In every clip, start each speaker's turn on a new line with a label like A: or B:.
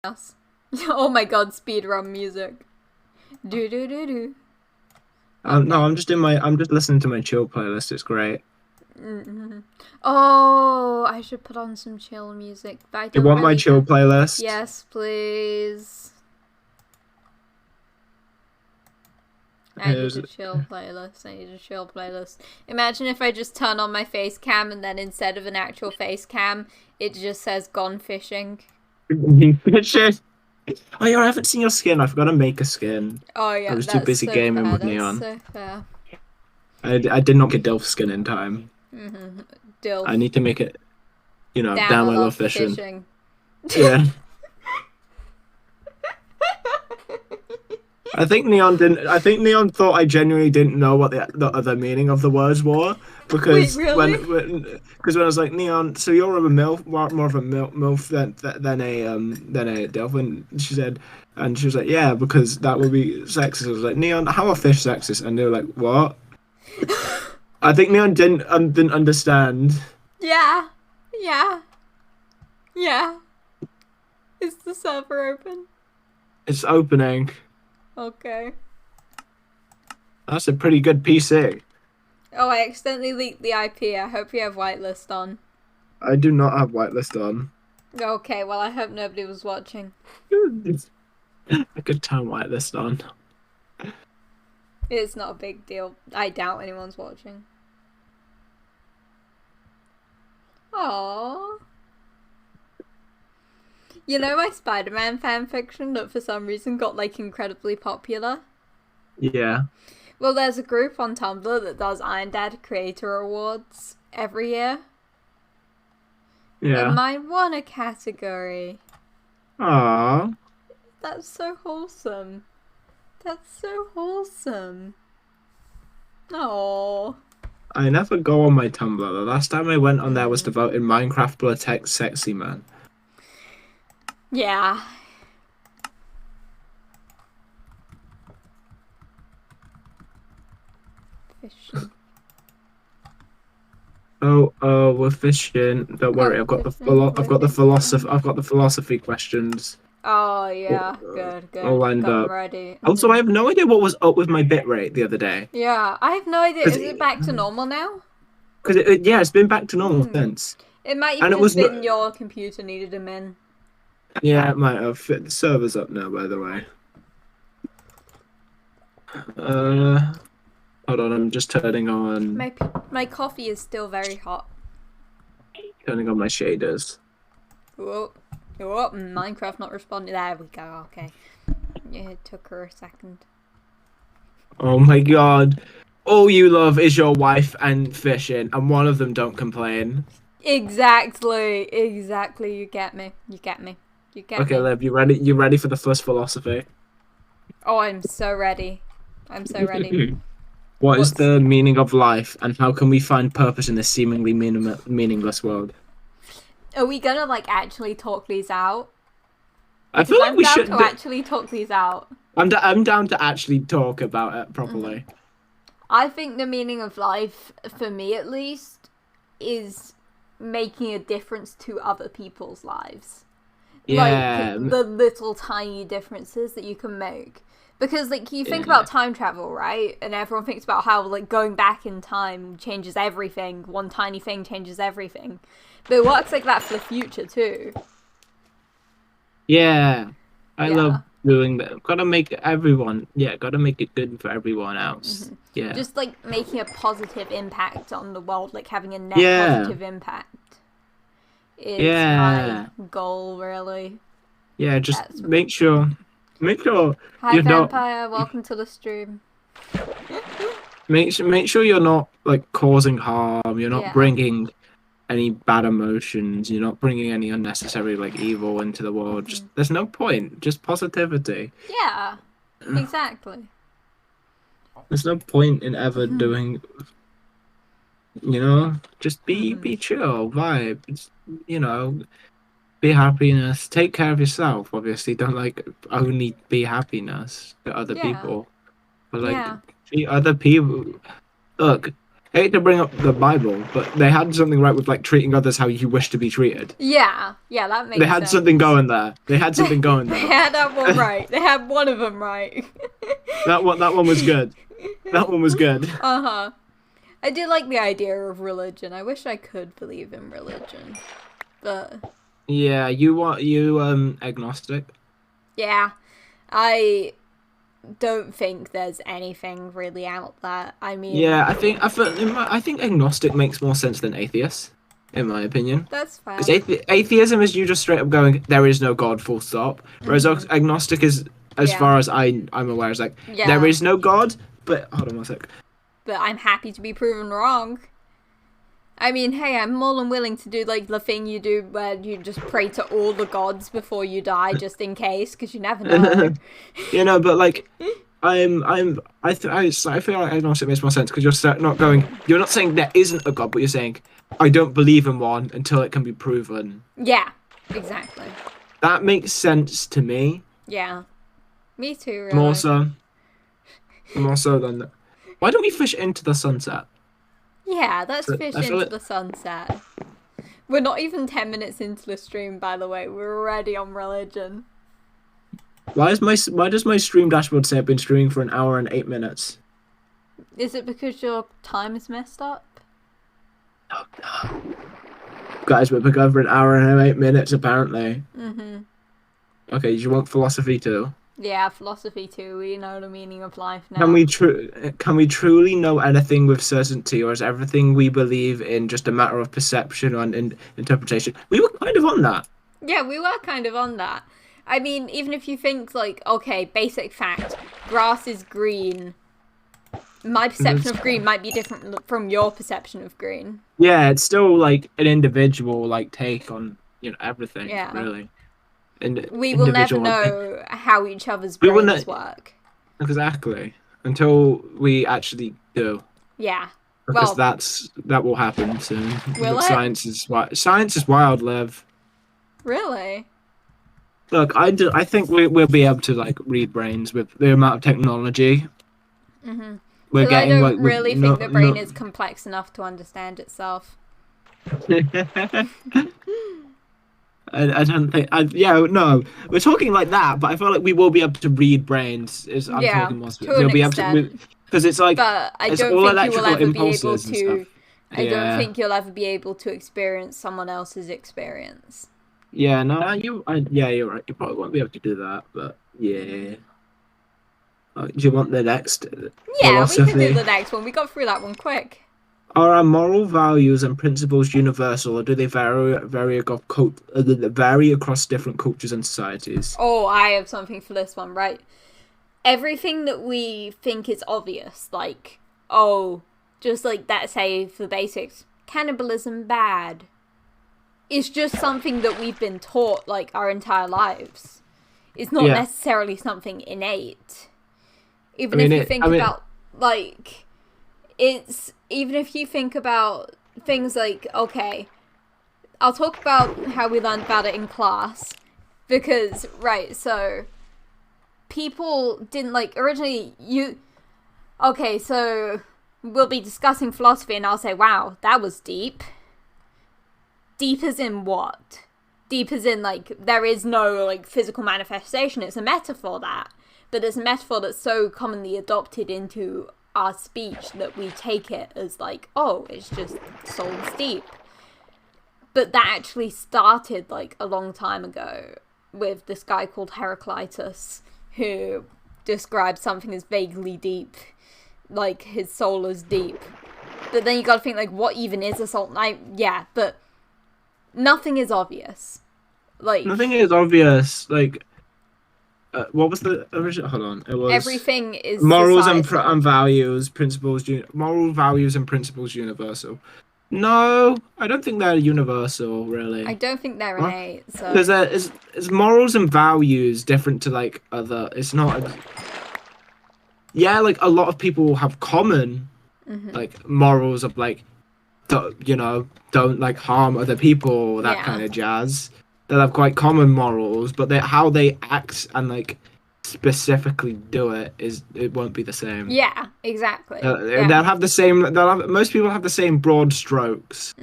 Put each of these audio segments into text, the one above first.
A: else. Oh my god, speedrun music. Do do do do.
B: No, I'm just listening to my chill playlist. It's great.
A: Mm-hmm. Oh, I should put on some chill music, but I
B: You
A: don't
B: want my
A: really
B: chill
A: have.
B: playlist?
A: Yes, please. I need
B: Here's
A: a chill playlist. I need a chill playlist. Imagine if I just turn on my face cam and then instead of an actual face cam, it just says gone fishing.
B: Shit. Oh yeah, I haven't seen your skin. I forgot to make a skin.
A: Oh
B: I
A: yeah,
B: was too
A: that's
B: busy
A: so
B: gaming
A: fair.
B: with
A: That's
B: Neon.
A: so fair.
B: I did not get Dilf skin in time.
A: Mm-hmm.
B: I
A: Dilf.
B: need to make it.
A: Damn,
B: Damn,
A: I
B: I love
A: love
B: fishing.
A: fishing.
B: Yeah. I think Neon thought I genuinely didn't know what the other meaning of the words were
A: Wait,
B: because
A: really?
B: when I was like Neon, so you're a milf, more of a milf than a Delph, and she was like, yeah, because that would be sexist. I was like, Neon, how are fish sexist? And they were like, what? I think Neon didn't understand.
A: Yeah. Yeah. Yeah. Is the server open?
B: It's opening.
A: Okay.
B: That's a pretty good PC.
A: Oh, I accidentally leaked the IP. I hope you have whitelist on.
B: I do not have whitelist on.
A: Okay, well, I hope nobody was watching.
B: I could turn whitelist on.
A: It's not a big deal. I doubt anyone's watching. Aww. You know my Spider-Man fanfiction that for some reason got, like, incredibly popular?
B: Yeah.
A: Well, there's a group on Tumblr that does Iron Dad Creator Awards every year.
B: Yeah.
A: And mine won a category.
B: Aww.
A: That's so wholesome. That's so wholesome. Oh.
B: I never go on my Tumblr. The last time I went on there was to vote in Minecraft Blue Sexy Man.
A: Yeah. Fishing.
B: Oh, we're fishing. Don't worry, I've got the philosophy questions
A: Oh yeah, good,
B: all
A: good.
B: lined
A: Got them
B: up.
A: ready.
B: Also, I have no idea what was up with my bitrate the other day.
A: Yeah, I have no idea. Is it back to normal now?
B: Because yeah, it's been back to normal since.
A: It might
B: And
A: even
B: it
A: have
B: was
A: been your computer needed them in.
B: Yeah, it might have. The server's up now, by the way. Hold on, I'm just turning on
A: My coffee is still very hot.
B: my shaders.
A: Whoa. Whoa, Minecraft not responding. There we go, okay. Yeah, it took her a second.
B: Oh my god. All you love is your wife and fishing, and one of them don't complain.
A: Exactly. Exactly. You get me. You get me. You get
B: Okay,
A: me.
B: Liv, you ready? You ready for the first philosophy?
A: Oh, I'm so ready. I'm so ready.
B: What is the meaning of life, and how can we find purpose in this seemingly meaningless world?
A: Are we gonna, like, actually talk these out?
B: I feel like
A: I'm
B: we
A: down
B: should.
A: to actually talk these out.
B: I'm down to actually talk about it properly.
A: I think the meaning of life, for me at least, is making a difference to other people's lives.
B: Yeah.
A: Like, the little tiny differences that you can make. Because, like, you think about time travel, right? And everyone thinks about how, like, going back in time changes everything. One tiny thing changes everything. But it works like that for the future, too.
B: Yeah. I
A: Yeah.
B: love doing that. Gotta make everyone. Yeah, gotta make it good for everyone else. Yeah.
A: Just, like, making a positive impact on the world. Like, having a net positive impact. Is my goal, really.
B: Yeah, just make sure
A: Hi,
B: you're
A: Vampire. Welcome to the stream.
B: make sure you're not like causing harm. You're not bringing any bad emotions. You're not bringing any unnecessary like evil into the world. Just there's no point. Just positivity.
A: Yeah, exactly.
B: There's no point in ever doing. Just be chill, vibe. Just, be happiness. Take care of yourself. Obviously, don't like only be happiness to other people, but like treat other people. Look, I hate to bring up the Bible, but they had something right with like treating others how you wish to be treated.
A: Yeah, that makes
B: They had
A: sense.
B: something going there. They had something going
A: They
B: there.
A: had that one right. They had one of them right.
B: That one was good. That one was good.
A: Uh-huh. I do like the idea of religion. I wish I could believe in religion. But
B: Yeah, you agnostic.
A: yeah, I don't think there's anything really out there. I mean,
B: Yeah, I think agnostic makes more sense than atheist, in my opinion.
A: that's fair.
B: Because atheism is you just straight up going, there is no God, full stop. Whereas agnostic is, as far as I'm aware, is like, there is no God, but hold on one sec.
A: But I'm happy to be proven wrong. I mean, hey, I'm more than willing to do like the thing you do where you just pray to all the gods before you die, just in case, because you never know.
B: You know, but like, I feel like agnostic makes more sense because you're not saying there isn't a God, but you're saying I don't believe in one until it can be proven.
A: Yeah, exactly.
B: That makes sense to me.
A: Yeah, me too. Really.
B: More so than that. Why don't we fish into the sunset?
A: Yeah, let's fish into the sunset. We're not even 10 minutes into the stream, by the way. We're already on religion.
B: Why does my stream dashboard say I've been streaming for an hour and 8 minutes?
A: Is it because your time is messed up?
B: Oh no. Guys, we're going for an hour and 8 minutes apparently. Okay, you want philosophy too?
A: Yeah, philosophy too. We know the meaning of life now.
B: Can we truly know anything with certainty, or is everything we believe in just a matter of perception and interpretation? We were kind of on that.
A: Yeah, we were kind of on that. I mean, even if you think like, okay, basic fact, grass is green. My perception of green might be different from your perception of green.
B: Yeah, it's still like an individual like take on everything. Yeah. Really. And
A: we will never know how each other's brains work. Exactly.
B: Until we actually do.
A: Yeah.
B: Because that will happen soon.
A: Will it?
B: Science is wild, Liv.
A: Really?
B: Look, I think we'll be able to like read brains with the amount of technology.
A: We're getting. I don't really think the brain is complex enough to understand itself.
B: I don't think. No, we're talking like that, but I feel like we will be able to read brains.
A: I'm talking more. We'll be able to,
B: because it's like.
A: But I don't think you will ever be able to. I don't think you'll ever be able to experience someone else's experience.
B: Yeah, no, you're right. You probably won't be able to do that, but yeah. Do you want the next?
A: Yeah, we can do the next one. We got through that one quick.
B: Are our moral values and principles universal, or do they vary across different cultures and societies?
A: Oh, I have something for this one, right? Everything that we think is obvious, like, just like that, say, for the basics, cannibalism bad, is just something that we've been taught, like, our entire lives. It's not necessarily something innate. Even if you think about, like... Even if you think about things like, okay, I'll talk about how we learned about it in class, because, so, people didn't, originally, so, we'll be discussing philosophy, and I'll say, wow, that was deep. Deep as in what? Deep as in, there is no, physical manifestation, it's a metaphor but it's a metaphor that's so commonly adopted into our speech that we take it as it's just souls deep. But that actually started a long time ago with this guy called Heraclitus, who described something as vaguely deep, his soul is deep. But then you gotta think what even is a soul? But nothing is obvious.
B: Nothing is obvious. What was the original? Hold on. It was
A: everything is
B: morals and values, principles. Moral values and principles universal. No, I don't think they're universal. Really,
A: I don't think they're innate. So
B: because is morals and values different to other? It's not. Yeah, a lot of people have common morals of don't harm other people, that kind of jazz. That have quite common morals, but how they act and specifically do it, it won't be the same.
A: Yeah, exactly.
B: They'll have the same. Most people have the same broad strokes.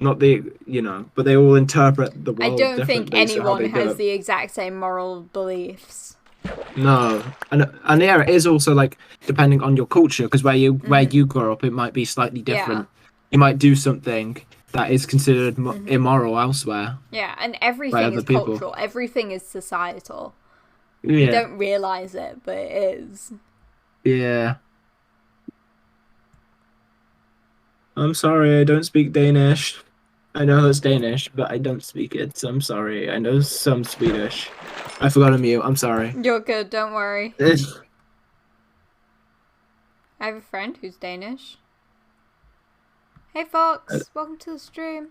B: Not but they all interpret the
A: I
B: world
A: don't think
B: differently. So how
A: anyone
B: they do
A: has
B: it.
A: the exact same moral beliefs.
B: No, and yeah, it is also like depending on your culture, because where you grow up, it might be slightly different. You might do something that is considered immoral elsewhere.
A: Yeah, and everything is cultural. Everything is societal.
B: Yeah.
A: You don't realize it, but it is.
B: Yeah. I'm sorry, I don't speak Danish. I know that's Danish, but I don't speak it, so I'm sorry. I know some Swedish. I forgot to mute. I'm sorry.
A: You're good, don't worry. I have a friend who's Danish. Hey Fox, welcome to the stream.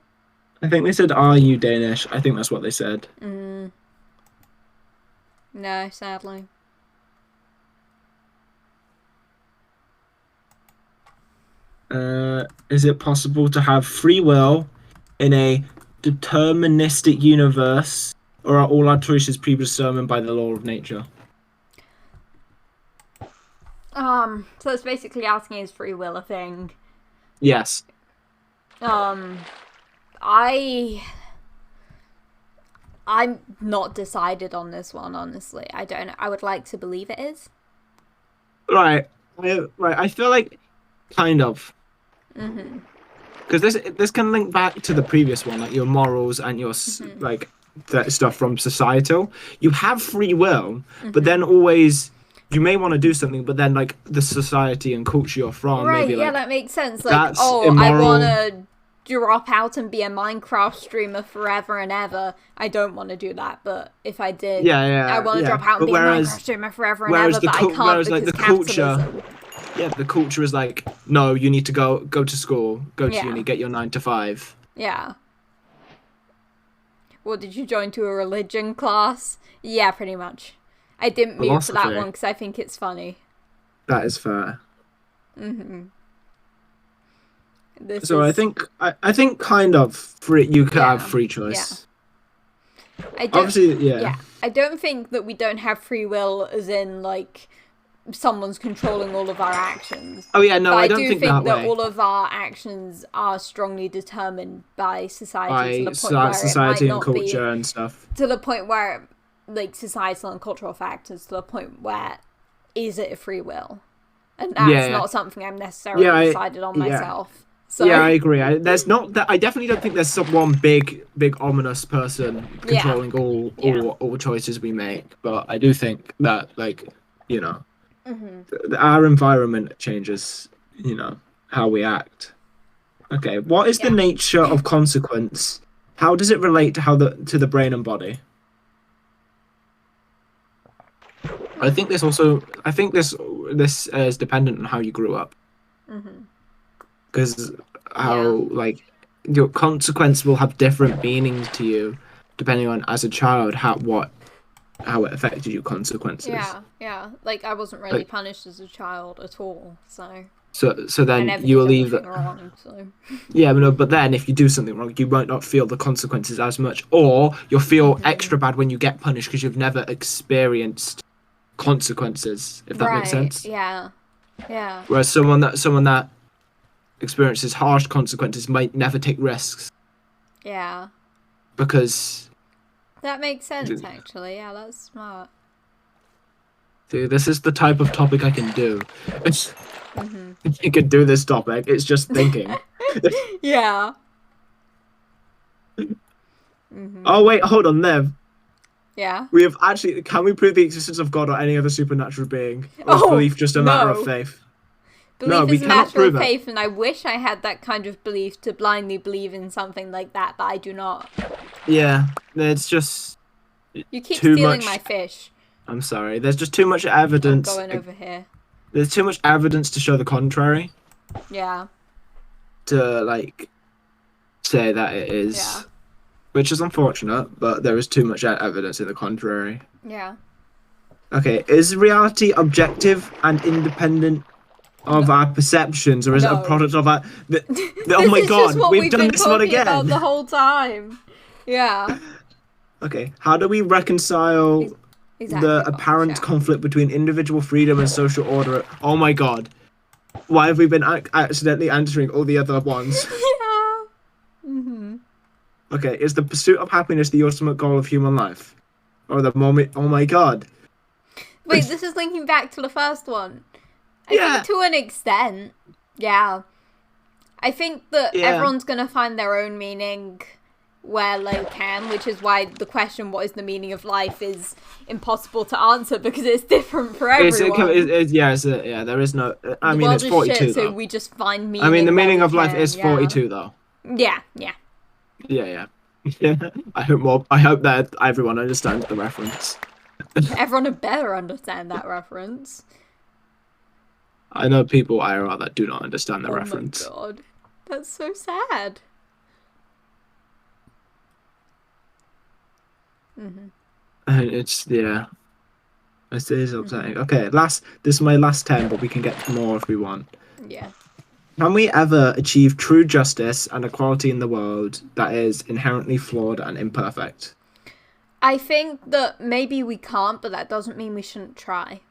B: I think they said, "Are you Danish?" I think that's what they said.
A: No, sadly.
B: Is it possible to have free will in a deterministic universe, or are all our choices predetermined by the law of nature?
A: So it's basically asking, is free will a thing?
B: Yes.
A: I'm not decided on this one, honestly. I would like to believe it is.
B: Right. I feel like kind of. Because this can link back to the previous one, like your morals and your like that stuff from societal. You have free will, but then always you may want to do something, but then like the society and culture you're from,
A: right?
B: Maybe,
A: yeah,
B: like,
A: that makes sense. Like,
B: that's
A: I
B: immoral.
A: want to drop out and be a Minecraft streamer forever and ever. I don't want to do that, but if I did, I want to drop out and be a Minecraft streamer forever and ever, but I can't because capitalism.
B: The culture is like, no, you need to go to school, go to uni, get your 9 to 5.
A: Yeah. Well, did you join to a religion class? Yeah, pretty much. I didn't mute for that one because I think it's funny.
B: That is fair. I think kind of free. You can have free choice.
A: Yeah. I don't think that we don't have free will, as in like someone's controlling all of our actions.
B: Oh yeah, no,
A: but
B: I don't think that way.
A: all of our actions are strongly determined by society,
B: society and culture and stuff.
A: To the point where, like, societal and cultural factors, to the point where, is it a free will? And that's not something I'm necessarily decided on myself. So.
B: Yeah, I agree. I definitely don't think there's some one big ominous person controlling all choices we make. But I do think that, like, our environment changes, how we act. Okay, what is the nature of consequence? How does it relate to the brain and body? I think this is dependent on how you grew up. Because like your consequence will have different meanings to you depending on, as a child, how it affected your consequences.
A: Yeah. Like, I wasn't really punished as a child at all, so
B: then you will either
A: wrong, so.
B: but then if you do something wrong, you might not feel the consequences as much, or you'll feel extra bad when you get punished because you've never experienced consequences, if that makes sense.
A: Yeah.
B: Whereas someone that experiences harsh consequences might never take risks.
A: Yeah.
B: Because
A: that makes sense, actually. Yeah, that's smart.
B: Dude, this is the type of topic I can do. You can do this topic. It's just thinking.
A: Yeah.
B: Oh wait, hold on, Nev.
A: Yeah.
B: We have actually. Can we prove the existence of God or any other supernatural being? Or is belief just a matter of faith?
A: Belief is a matter of faith, and I wish I had that kind of belief to blindly believe in something like that, but I do not.
B: Yeah, it's just.
A: You keep stealing my fish.
B: I'm sorry. There's just too much evidence.
A: I'm going over here.
B: There's too much evidence to show the contrary.
A: Yeah.
B: To, like, say that it is. Yeah. Which is unfortunate, but there is too much evidence in the contrary.
A: Yeah.
B: Okay, is reality objective and independent of our perceptions, or is it a product of our... oh my god, we've done this one again!
A: About the whole time. Yeah.
B: Okay, how do we reconcile
A: Exactly,
B: the
A: box,
B: apparent
A: yeah.
B: conflict between individual freedom and social order. Oh my god. Why have we been accidentally answering all the other ones?
A: Yeah. Mm-hmm.
B: Okay, is the pursuit of happiness the ultimate goal of human life? Or the moment? Oh my god.
A: Wait, this is linking back to the first one. I
B: Yeah.
A: think to an extent, yeah. I think that
B: Yeah.
A: everyone's gonna find their own meaning where they can, which is why the question, what is the meaning of life, is impossible to answer because it's different for everyone.
B: Yeah, there is no... I
A: The
B: mean,
A: world
B: it's
A: is
B: 42,
A: shit, so
B: though.
A: we just find meaning
B: I mean, the
A: where
B: meaning
A: we
B: of life
A: can,
B: is
A: yeah.
B: 42, though.
A: Yeah, yeah.
B: Yeah. Yeah. I hope that everyone understands the reference.
A: Everyone would better understand that reference.
B: I know people IRL that do not understand the reference.
A: Oh my god. That's so sad. Mm-hmm.
B: And it's, yeah. It is upsetting. Okay, this is my last 10, but we can get more if we want.
A: Yeah.
B: Can we ever achieve true justice and equality in the world that is inherently flawed and imperfect?
A: I think that maybe we can't, but that doesn't mean we shouldn't try.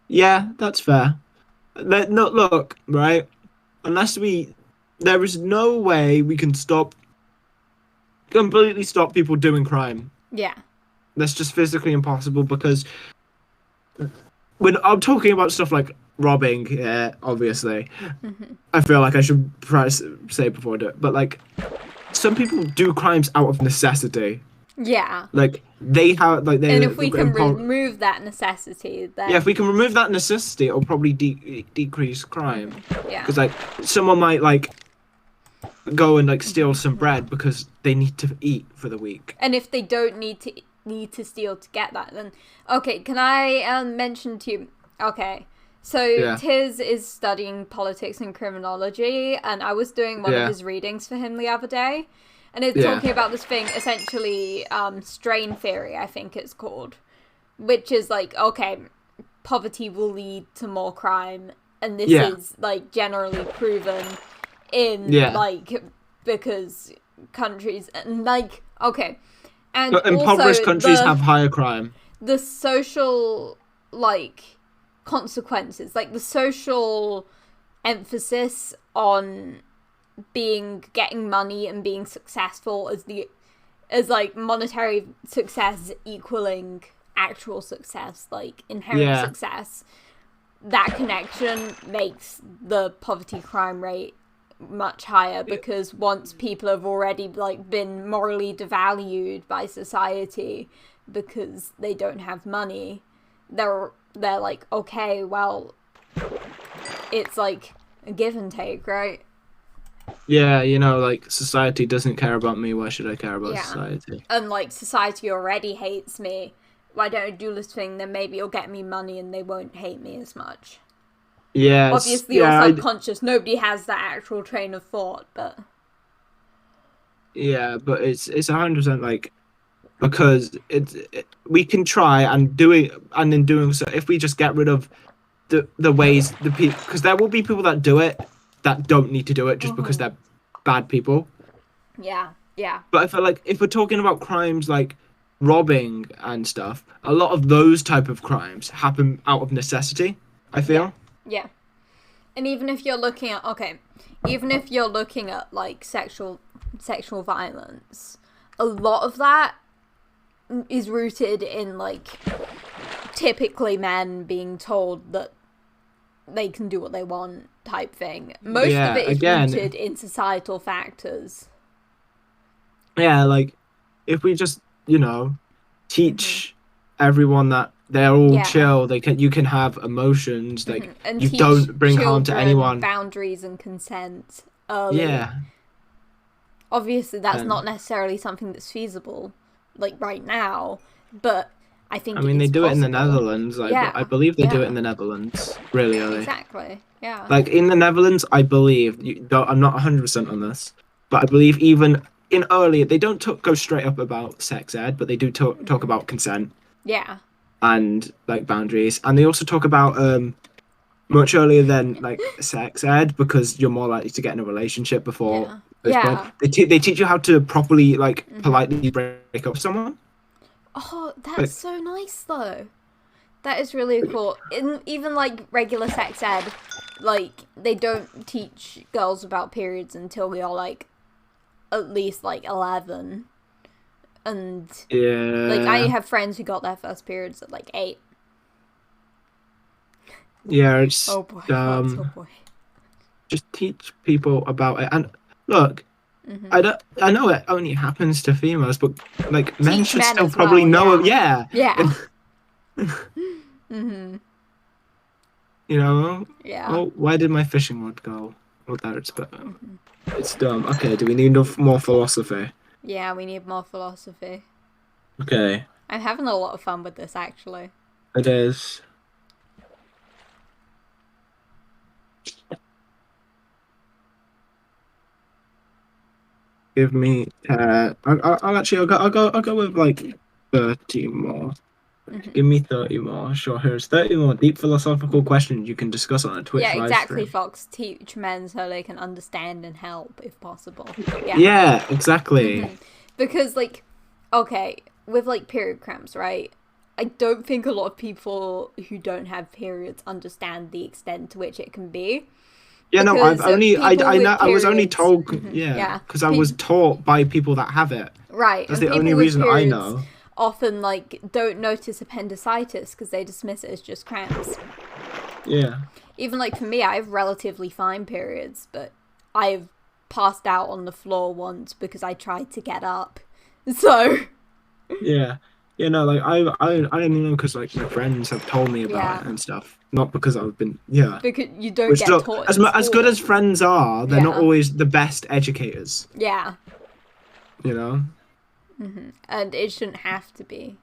B: Yeah, that's fair. No, look, right? There is no way we can completely stop people doing crime.
A: Yeah.
B: That's just physically impossible because when I'm talking about stuff like robbing, yeah, obviously, I feel like I should say before I do it, but like, some people do crimes out of necessity.
A: Yeah.
B: Like they have, like they.
A: And if we can remove that necessity, then
B: yeah, if we can remove that necessity, it'll probably decrease crime.
A: Yeah.
B: Because like someone might like go and like steal some bread because they need to eat for the week.
A: And if they don't need to steal to get that, then okay. Can I mention to you? Okay. So Tiz is studying politics and criminology, and I was doing one of his readings for him the other day. And it's talking about this thing, essentially, strain theory, I think it's called. Which is like, okay, poverty will lead to more crime. And this is, like, generally proven in, like, because countries, and, like, okay. And
B: but impoverished
A: also
B: countries have higher crime.
A: The social, like, consequences, like, the social emphasis on getting money and being successful as like monetary success equaling actual success, like inherent success, that connection makes the poverty crime rate much higher, because once people have already like been morally devalued by society because they don't have money, they're like, okay, well, it's like a give and take, right?
B: Yeah, like, society doesn't care about me, why should I care about society?
A: And, like, society already hates me. Why don't I do this thing? Then maybe it'll get me money and they won't hate me as much.
B: Yes.
A: Obviously, you're subconscious. Nobody has that actual train of thought, but...
B: Yeah, but it's 100%, like, because we can try, and in doing so, if we just get rid of the ways the people... Because there will be people that do it that don't need to do it just because they're bad people.
A: Yeah, yeah.
B: But I feel like if we're talking about crimes like robbing and stuff, a lot of those type of crimes happen out of necessity, I feel.
A: Yeah. And even if you're looking at, like sexual violence, a lot of that is rooted in like typically men being told that they can do what they want type thing. Most of it is rooted in societal factors.
B: Yeah, like if we just, teach everyone that they're all chill, you can have emotions, like
A: and
B: you don't bring harm to anyone.
A: Boundaries and consent early.
B: Yeah.
A: Obviously that's not necessarily something that's feasible like right now, but I think
B: they do
A: possible.
B: it in the Netherlands. I believe they do it in the Netherlands really early.
A: Exactly. Yeah.
B: Like in the Netherlands, I believe, I'm not 100% on this, but I believe even in early, they don't go straight up about sex ed, but they do talk about consent.
A: Yeah.
B: And like boundaries, and they also talk about much earlier than like sex ed, because you're more likely to get in a relationship before this point. They teach you how to properly, like, politely break up with someone.
A: Oh,
B: Like,
A: that's so nice though. That is really cool. Even like regular sex ed, like they don't teach girls about periods until we are like at least like 11. And like I
B: yeah,
A: have friends who got their first periods at like 8.
B: yeah, it's
A: Oh boy, thoughts, oh boy.
B: just teach people about it. And look,
A: Mm-hmm.
B: I know it only happens to females, but like men
A: Teach
B: should
A: men
B: still
A: as
B: probably
A: well,
B: know.
A: yeah.
B: Yeah,
A: Yeah. Mm-hmm.
B: you know.
A: Yeah.
B: Oh, where did my fishing rod go? Oh, there it's but
A: Mm-hmm.
B: it's dumb. Okay, do we need more philosophy?
A: Yeah, we need more philosophy.
B: Okay,
A: I'm having a lot of fun with this actually.
B: it is. Give me. I'll go with like 30 more.
A: Mm-hmm.
B: Give me 30 more. Sure, here's 30 more deep philosophical questions you can discuss on a
A: Yeah,
B: Twitch live
A: exactly,
B: stream.
A: Fox. Teach men so they can understand and help if possible. Yeah.
B: Yeah, exactly.
A: Mm-hmm. Because, like, okay, with like period cramps, right? I don't think a lot of people who don't have periods understand the extent to which it can be.
B: Yeah, no,
A: Because people
B: I
A: with
B: know, I was only
A: periods,
B: told,
A: mhm,
B: yeah,
A: yeah,
B: because I was taught by people that have it.
A: right,
B: That's
A: and
B: the only
A: people with
B: reason I
A: periods
B: know.
A: often like don't notice appendicitis because they dismiss it as just cramps.
B: Yeah.
A: Even like for me, I have relatively fine periods, but I've passed out on the floor once because I tried to get up. So
B: Yeah. Yeah, no, like I only know because like my friends have told me about
A: yeah,
B: it and stuff. Not because I've been, yeah.
A: because you don't
B: Which
A: get
B: look,
A: taught in
B: as good
A: school.
B: as friends are, they're not
A: Yeah,
B: always the best educators.
A: yeah,
B: You know?
A: and it shouldn't have to be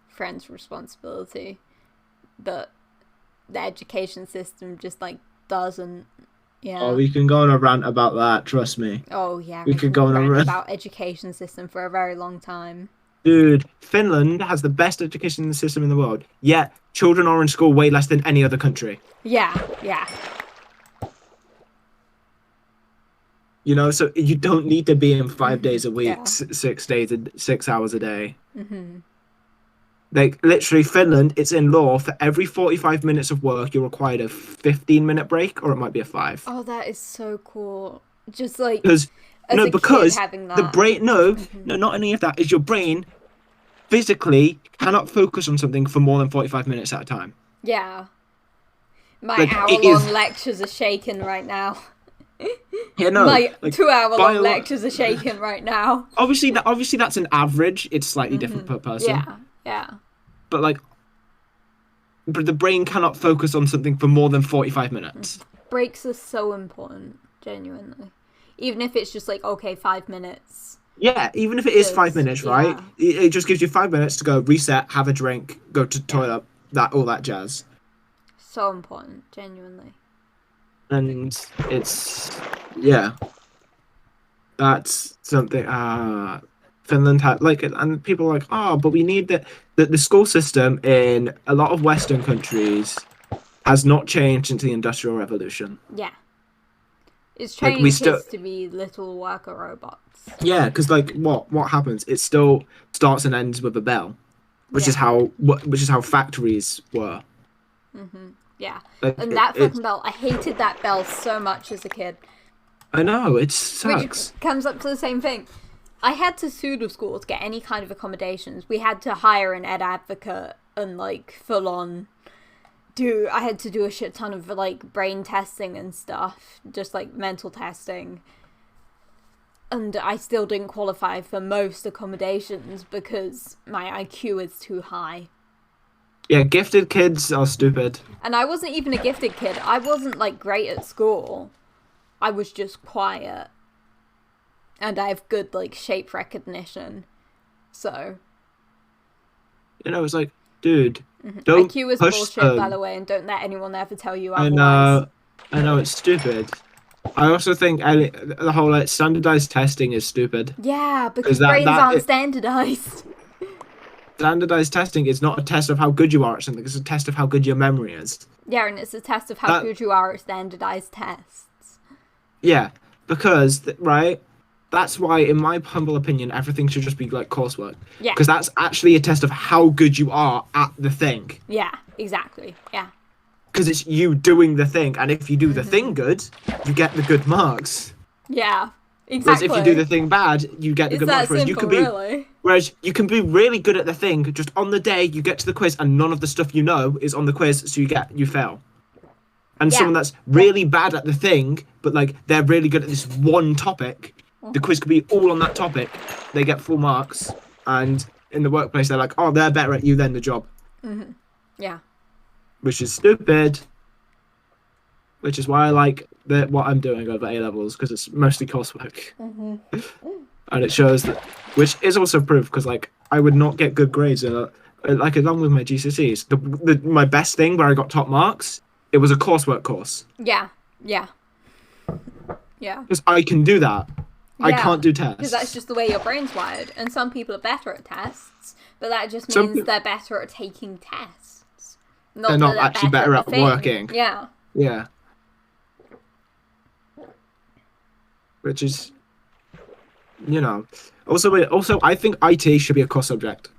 A: friends' responsibility, but the education system just like doesn't.
B: Oh,
A: Yeah.
B: we can go on a rant about that. Trust me.
A: Oh yeah,
B: We
A: we
B: could
A: can
B: go on a
A: rant
B: rant.
A: about education system for a very long time.
B: Dude, Finland has the best education system in the world. Yet children are in school way less than any other country.
A: Yeah, yeah.
B: You know, so you don't need to be in 5 days a week,
A: Yeah.
B: 6 days, 6 hours a day. Like literally, Finland, it's in law for every 45 minutes of work, you're required a 15-minute break, or it might be a 5.
A: Oh, that is so cool. Just like
B: Because
A: as
B: no,
A: a
B: because
A: kid having that.
B: the brain, no, not any of that. Is your brain physically cannot focus on something for more than 45 minutes at a time.
A: Yeah. My
B: Like, it
A: hour-long
B: is-
A: lectures are shaking right now.
B: Yeah, no.
A: My
B: like,
A: 2-hour-long
B: bio-
A: lectures are shaking right now.
B: Obviously that's an average. It's slightly different per person.
A: Yeah, yeah.
B: But like, but the brain cannot focus on something for more than 45 minutes.
A: Breaks are so important, genuinely. Even if it's just like, okay, 5 minutes.
B: Yeah, even if it is
A: Just-
B: 5 minutes, right?
A: yeah.
B: It just gives you 5 minutes to go reset, have a drink, go to the toilet, all that jazz.
A: So important, genuinely.
B: And it's, yeah, that's something. Finland had like, and people are like, oh, but we need the school system in a lot of Western countries has not changed since the Industrial Revolution.
A: Yeah. It's
B: Like,
A: training
B: we
A: kids
B: still-
A: to be little worker robots.
B: Yeah, because like what happens? It still starts and ends with a bell, which is how factories were.
A: Yeah.
B: Like,
A: And that
B: it-
A: fucking bell, I hated that bell so much as a kid.
B: I know it
A: Which
B: sucks.
A: comes up to the same thing. I had to sue the school to get any kind of accommodations. We had to hire an ed advocate and like full on I had to do a shit ton of like brain testing and stuff, just like mental testing. And I still didn't qualify for most accommodations because my IQ is too high.
B: Yeah, gifted kids are stupid.
A: And I wasn't even a gifted kid. I wasn't like great at school. I was just quiet. And I have good like shape recognition. So
B: You know, it's like, dude, don't
A: IQ is
B: push
A: bullshit,
B: them.
A: by the way, and don't let anyone ever tell you
B: I
A: otherwise.
B: know, it's stupid. I also think the whole like standardized testing is stupid.
A: Yeah, because
B: that-
A: brains
B: that
A: aren't
B: is-
A: standardized.
B: Standardized testing is not a test of how good you are at something; it's a test of how good your memory is.
A: Yeah, and it's a test of how
B: That-
A: good you are at standardized tests.
B: Yeah, because right, That's why, in my humble opinion, everything should just be like coursework.
A: Yeah.
B: Because that's actually a test of how good you are at the thing.
A: Yeah, exactly. Yeah.
B: Because it's you doing the thing, and if you do the thing good, you get the good marks.
A: Yeah, exactly.
B: Whereas if you do the thing bad, you get the
A: It's
B: good
A: that
B: marks. Whereas
A: simple, really.
B: Whereas you can be really good at the thing, just on the day you get to the quiz, and none of the stuff you know is on the quiz, so you fail. And
A: Yeah.
B: someone that's really bad at the thing, but like they're really good at this one topic, the quiz could be all on that topic. They get full marks, and in the workplace they're like, oh, they're better at you than the job.
A: Yeah.
B: Which is stupid. Which is why I like what I'm doing over A levels, because it's mostly coursework, and it shows that, which is also proof, because like I would not get good grades like along with my GCSEs. My best thing where I got top marks, it was a coursework course.
A: Yeah. Yeah. Yeah.
B: Because I can do that. I can't do tests.
A: Because that's just the way your brain's wired. And some people are better at tests, but that just means they're better at taking tests.
B: They're not actually better at working.
A: Yeah.
B: Yeah. Which is, also I think IT should be a core subject.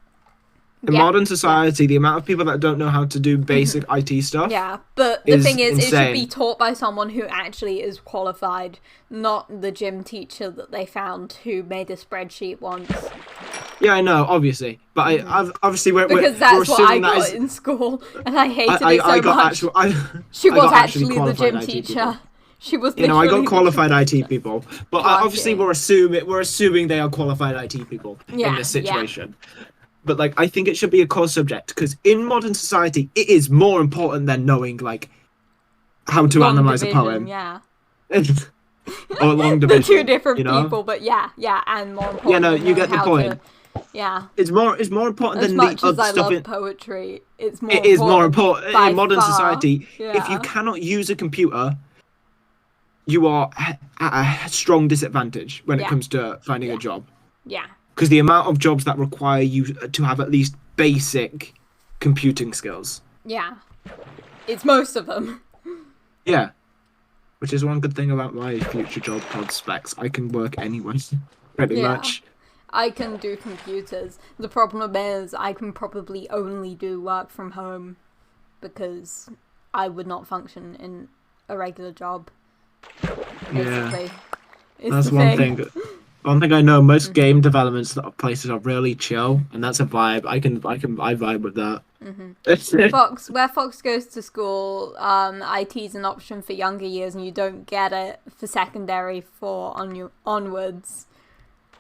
B: In modern society, the amount of people that don't know how to do basic IT stuff.
A: Yeah, but the thing is,
B: insane.
A: It should be taught by someone who actually is qualified, not the gym teacher that they found who made a spreadsheet once.
B: Yeah, I know, obviously, but obviously
A: because that's what I got in school, and I hated it so much. She was actually the gym teacher. She was.
B: I got qualified IT people, but obviously we're assuming they are qualified IT people in this situation. Yeah. But like, I think it should be a core subject, because in modern society, it is more important than knowing like how to analyze a poem.
A: Yeah.
B: Or long division.
A: They're two different people, but yeah, and more important.
B: Yeah, no, you get the point.
A: Yeah.
B: It's more important than the other stuff.
A: As much as I love poetry, it
B: is more important in modern society.
A: Yeah.
B: If you cannot use a computer, you are at a strong disadvantage when it comes to finding a job.
A: Yeah.
B: Because the amount of jobs that require you to have at least basic computing skills.
A: Yeah. It's most of them.
B: Yeah. Which is one good thing about my future job prospects. I can work anywhere, pretty much.
A: I can do computers. The problem is I can probably only do work from home because I would not function in a regular job. Basically.
B: Yeah. That's one thing. One thing I know, most game development places are really chill, and that's a vibe. I vibe with that.
A: Where Fox goes to school, IT is an option for younger years, and you don't get it for secondary onwards,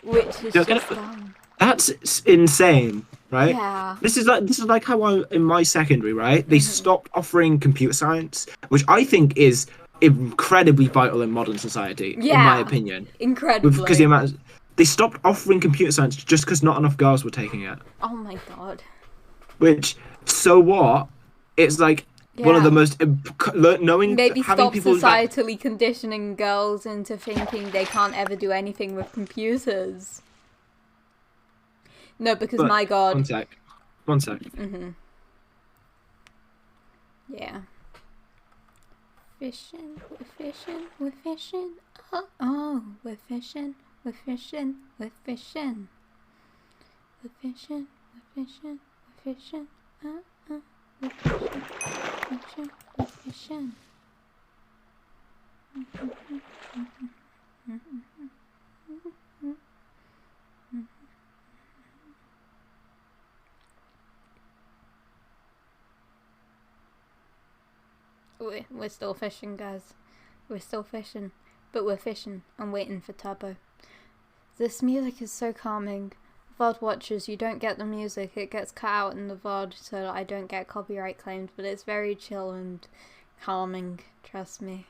A: which is just dumb.
B: That's insane, right?
A: Yeah.
B: This is like how in my secondary, right? They stopped offering computer science, which I think is incredibly vital in modern society, in my opinion.
A: Incredibly.
B: Because they stopped offering computer science just because not enough girls were taking it.
A: Oh my god.
B: Which, so what? It's like one of the most
A: maybe
B: having
A: stop societally conditioning girls into thinking they can't ever do anything with computers. No, because my god.
B: One sec.
A: Yeah. We're fishing. Oh, we're fishing. We're fishing. We're fishing. We're fishing. We're fishing. We're fishing. We're fishing. We're fishing. We're fishing. We're still fishing, guys. We're still fishing. But we're fishing. I'm waiting for Turbo. This music is so calming. VOD watchers, you don't get the music. It gets cut out in the VOD so I don't get copyright claimed. But it's very chill and calming. Trust me.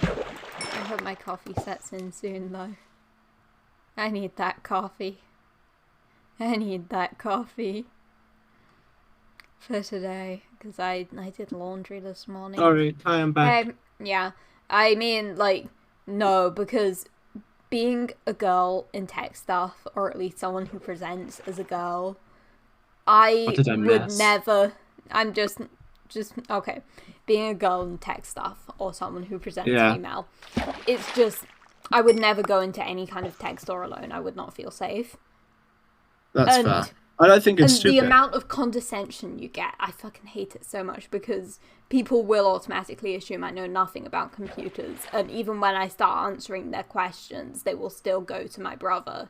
A: I hope my coffee sets in soon, though. I need that coffee. I need that coffee. For today, because I did laundry this morning.
B: Sorry, I am back.
A: Yeah, I mean, like, no, because being a girl in tech stuff, or at least someone who presents as a girl, I would never. I'm just okay. Being a girl in tech stuff, or someone who presents female, it's just I would never go into any kind of tech store alone. I would not feel safe.
B: That's fair. I don't think it's
A: and
B: stupid.
A: the amount of condescension you get, I fucking hate it so much because people will automatically assume I know nothing about computers. And even when I start answering their questions, they will still go to my brother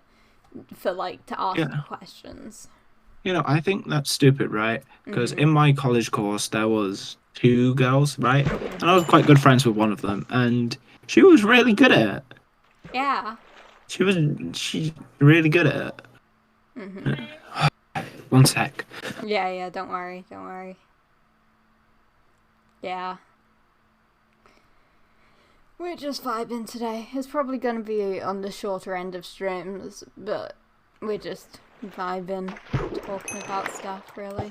A: for to ask me questions.
B: I think that's stupid, right? Because in my college course, there was 2 girls, right? And I was quite good friends with one of them, and she was really good at it.
A: Yeah.
B: She's really good at it. One sec.
A: Yeah, don't worry. Yeah. We're just vibing today. It's probably going to be on the shorter end of streams, but we're just vibing, talking about stuff, really.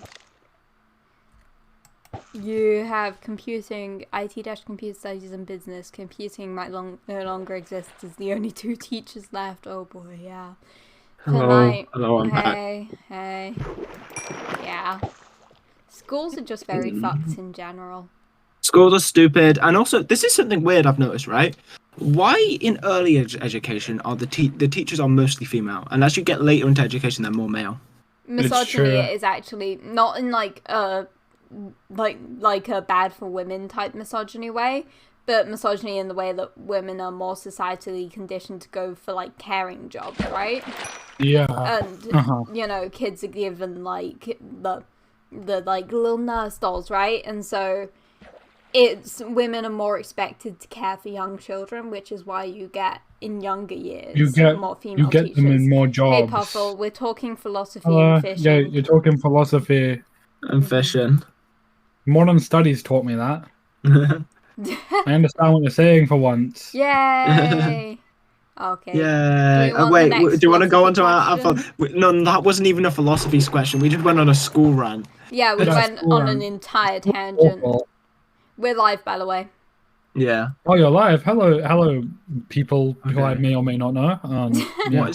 A: You have computing, IT-computer studies and business. Computing might no longer exist as the only 2 teachers left. Oh boy, yeah.
B: Hello, I'm back.
A: Hey. Yeah. Schools are just very fucked in general.
B: Schools are stupid, and also this is something weird I've noticed, right? Why in early education are the teachers are mostly female, and as you get later into education, they're more male?
A: Misogyny is actually not in a bad for women type misogyny way, but misogyny in the way that women are more societally conditioned to go for caring jobs, right?
C: Yeah.
A: And kids are given the little nurse dolls, right? And so women are more expected to care for young children, which is why you get in younger years more female teachers.
C: You get them in more jobs.
A: Hey Puffle, we're talking philosophy and fishing.
C: Yeah, you're talking philosophy
B: and fishing.
C: Modern studies taught me that. I understand what you're saying for once.
A: Yay! Okay.
B: Yeah. Wait, do you want to go on to our no, that wasn't even a philosophy question. We just went on a school rant.
A: Yeah, we went on an entire tangent. We're live, by the way.
B: Yeah.
C: Oh, you're live. Hello, people who I may or may not know.
B: Yeah.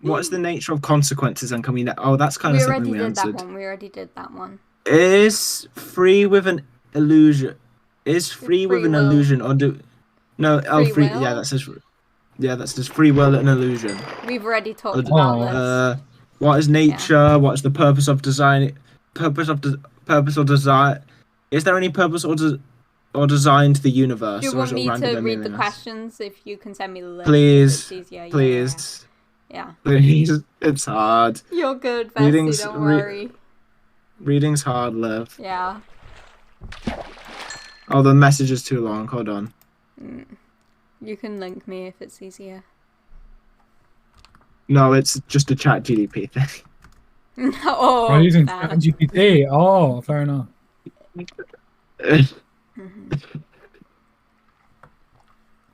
B: What is the nature of consequences? And can we? Oh, that's kind of something we answered.
A: We already did that one.
B: Is free with an illusion? Is free with an illusion, or do? No, free. Yeah, that says free will an illusion.
A: We've already talked about this.
B: What is nature? Yeah. What is the purpose of design? Purpose or design? Is there any purpose or design to the universe?
A: Do you want me to read the questions? If you can send me the list.
B: Please.
A: Please. Yeah.
B: Please. It's hard.
A: You're good, Bessie. Don't worry.
B: Reading's hard, Liv.
A: Yeah.
B: Oh, the message is too long. Hold on.
A: You can link me if it's easier.
B: No, it's just a chat GDP thing.
A: Oh,
C: we're using GPT. Oh, fair enough.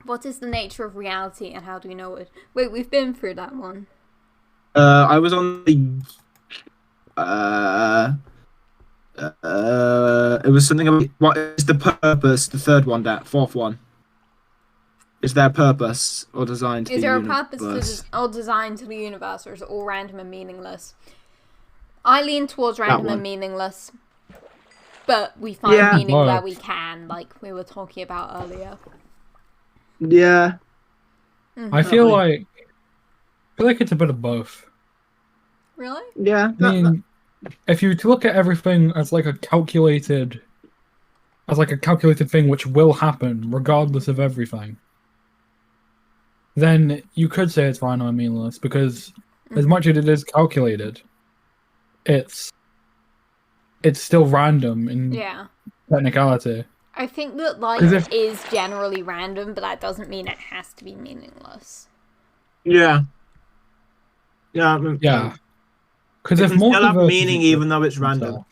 A: What is the nature of reality and how do we know it? Wait, we've been through that one.
B: I was on the it was something about what is the purpose, the third one, that fourth one. Is there a purpose or design to the universe?
A: Is there a purpose or design to the universe, or is it all random and meaningless? I lean towards random and meaningless. But we find meaning where we can, like we were talking about earlier.
B: Yeah.
C: I feel like it's a bit of both.
A: Really?
B: Yeah.
C: I mean, if you look at everything as like a calculated thing which will happen regardless of everything, then you could say it's random and meaningless, because as much as it is calculated, it's still random in technicality.
A: I think that life is generally random, but that doesn't mean it has to be meaningless.
B: Yeah. Yeah.
C: Because if
B: multiverses still have meaning even though it's random.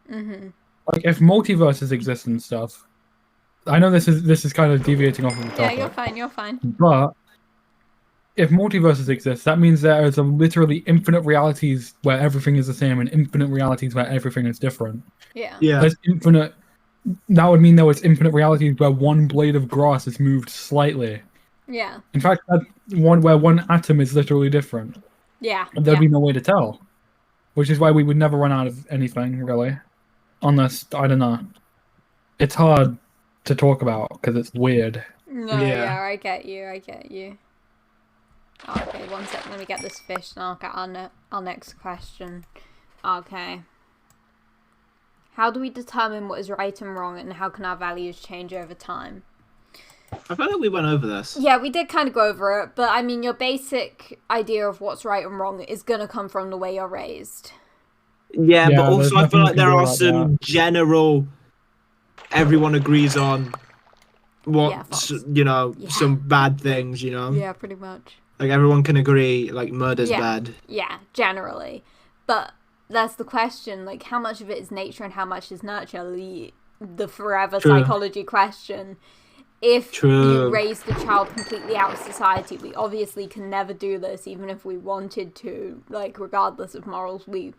C: Like if multiverses exist and stuff, I know this is kind of deviating off of the topic.
A: Yeah, you're fine.
C: But if multiverses exist, that means there is literally infinite realities where everything is the same and infinite realities where everything is different.
A: Yeah.
C: There's infinite. That would mean there was infinite realities where one blade of grass is moved slightly.
A: Yeah.
C: In fact, where one atom is literally different.
A: Yeah.
C: There'd be no way to tell. Which is why we would never run out of anything, really. Unless, I don't know. It's hard to talk about because it's weird.
A: No, yeah, I get you. Okay, one sec. Let me get this fish and I'll get our next question. Okay. How do we determine what is right and wrong, and how can our values change over time?
B: I feel like we went over this.
A: Yeah, we did kind of go over it, but I mean, your basic idea of what's right and wrong is going to come from the way you're raised.
B: Yeah, but also I feel like there are some
C: that.
B: general, everyone agrees on what, you know, some bad things, you know?
A: Yeah, pretty much.
B: Like, everyone can agree, like, murder's bad.
A: Yeah, generally. But that's the question, like, how much of it is nature and how much is nurture? The forever psychology question. If you raise the child completely out of society, we obviously can never do this, even if we wanted to. Like, regardless of morals, we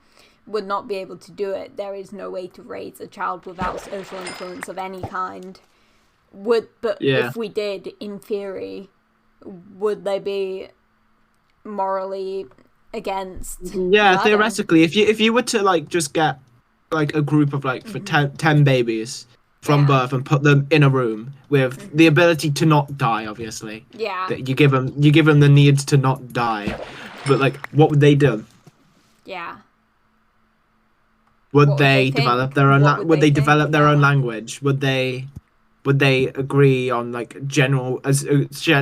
A: would not be able to do it. There is no way to raise a child without social influence of any kind. If we did, in theory, would they be morally against murder?
B: Theoretically, if you were to like just get like a group of like for 10 babies from birth and put them in a room with the ability to not die, obviously.
A: Yeah.
B: That you give them the needs to not die, but like, what would they do?
A: Yeah.
B: Would they develop their own? Would they develop their own language? Would they agree on like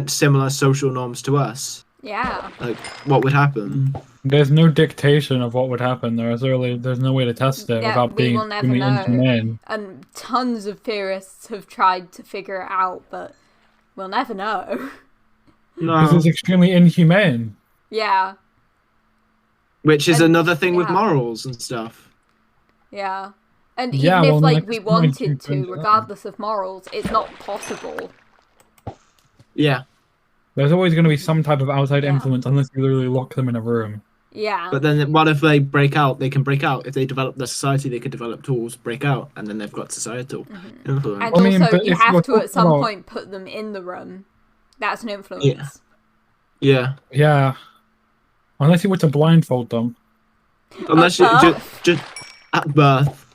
B: similar social norms to us?
A: Yeah.
B: Like, what would happen?
C: There's no dictation of what would happen. There's no way to test it without being inhumane.
A: And tons of theorists have tried to figure it out, but we'll never know.
B: No.
C: This is extremely inhumane.
A: Yeah.
B: Which is another thing with morals and stuff.
A: Yeah. And even if like we wanted to, regardless of morals, it's not possible.
B: Yeah.
C: There's always going to be some type of outside influence unless you literally lock them in a room.
A: Yeah.
B: But then what if they break out? They can break out. If they develop their society, they could develop tools, break out, and then they've got societal influence.
A: And also, you have to at some point put them in the room. That's an influence.
B: Yeah.
C: Yeah. Unless you were to blindfold them.
B: Unless you just at birth.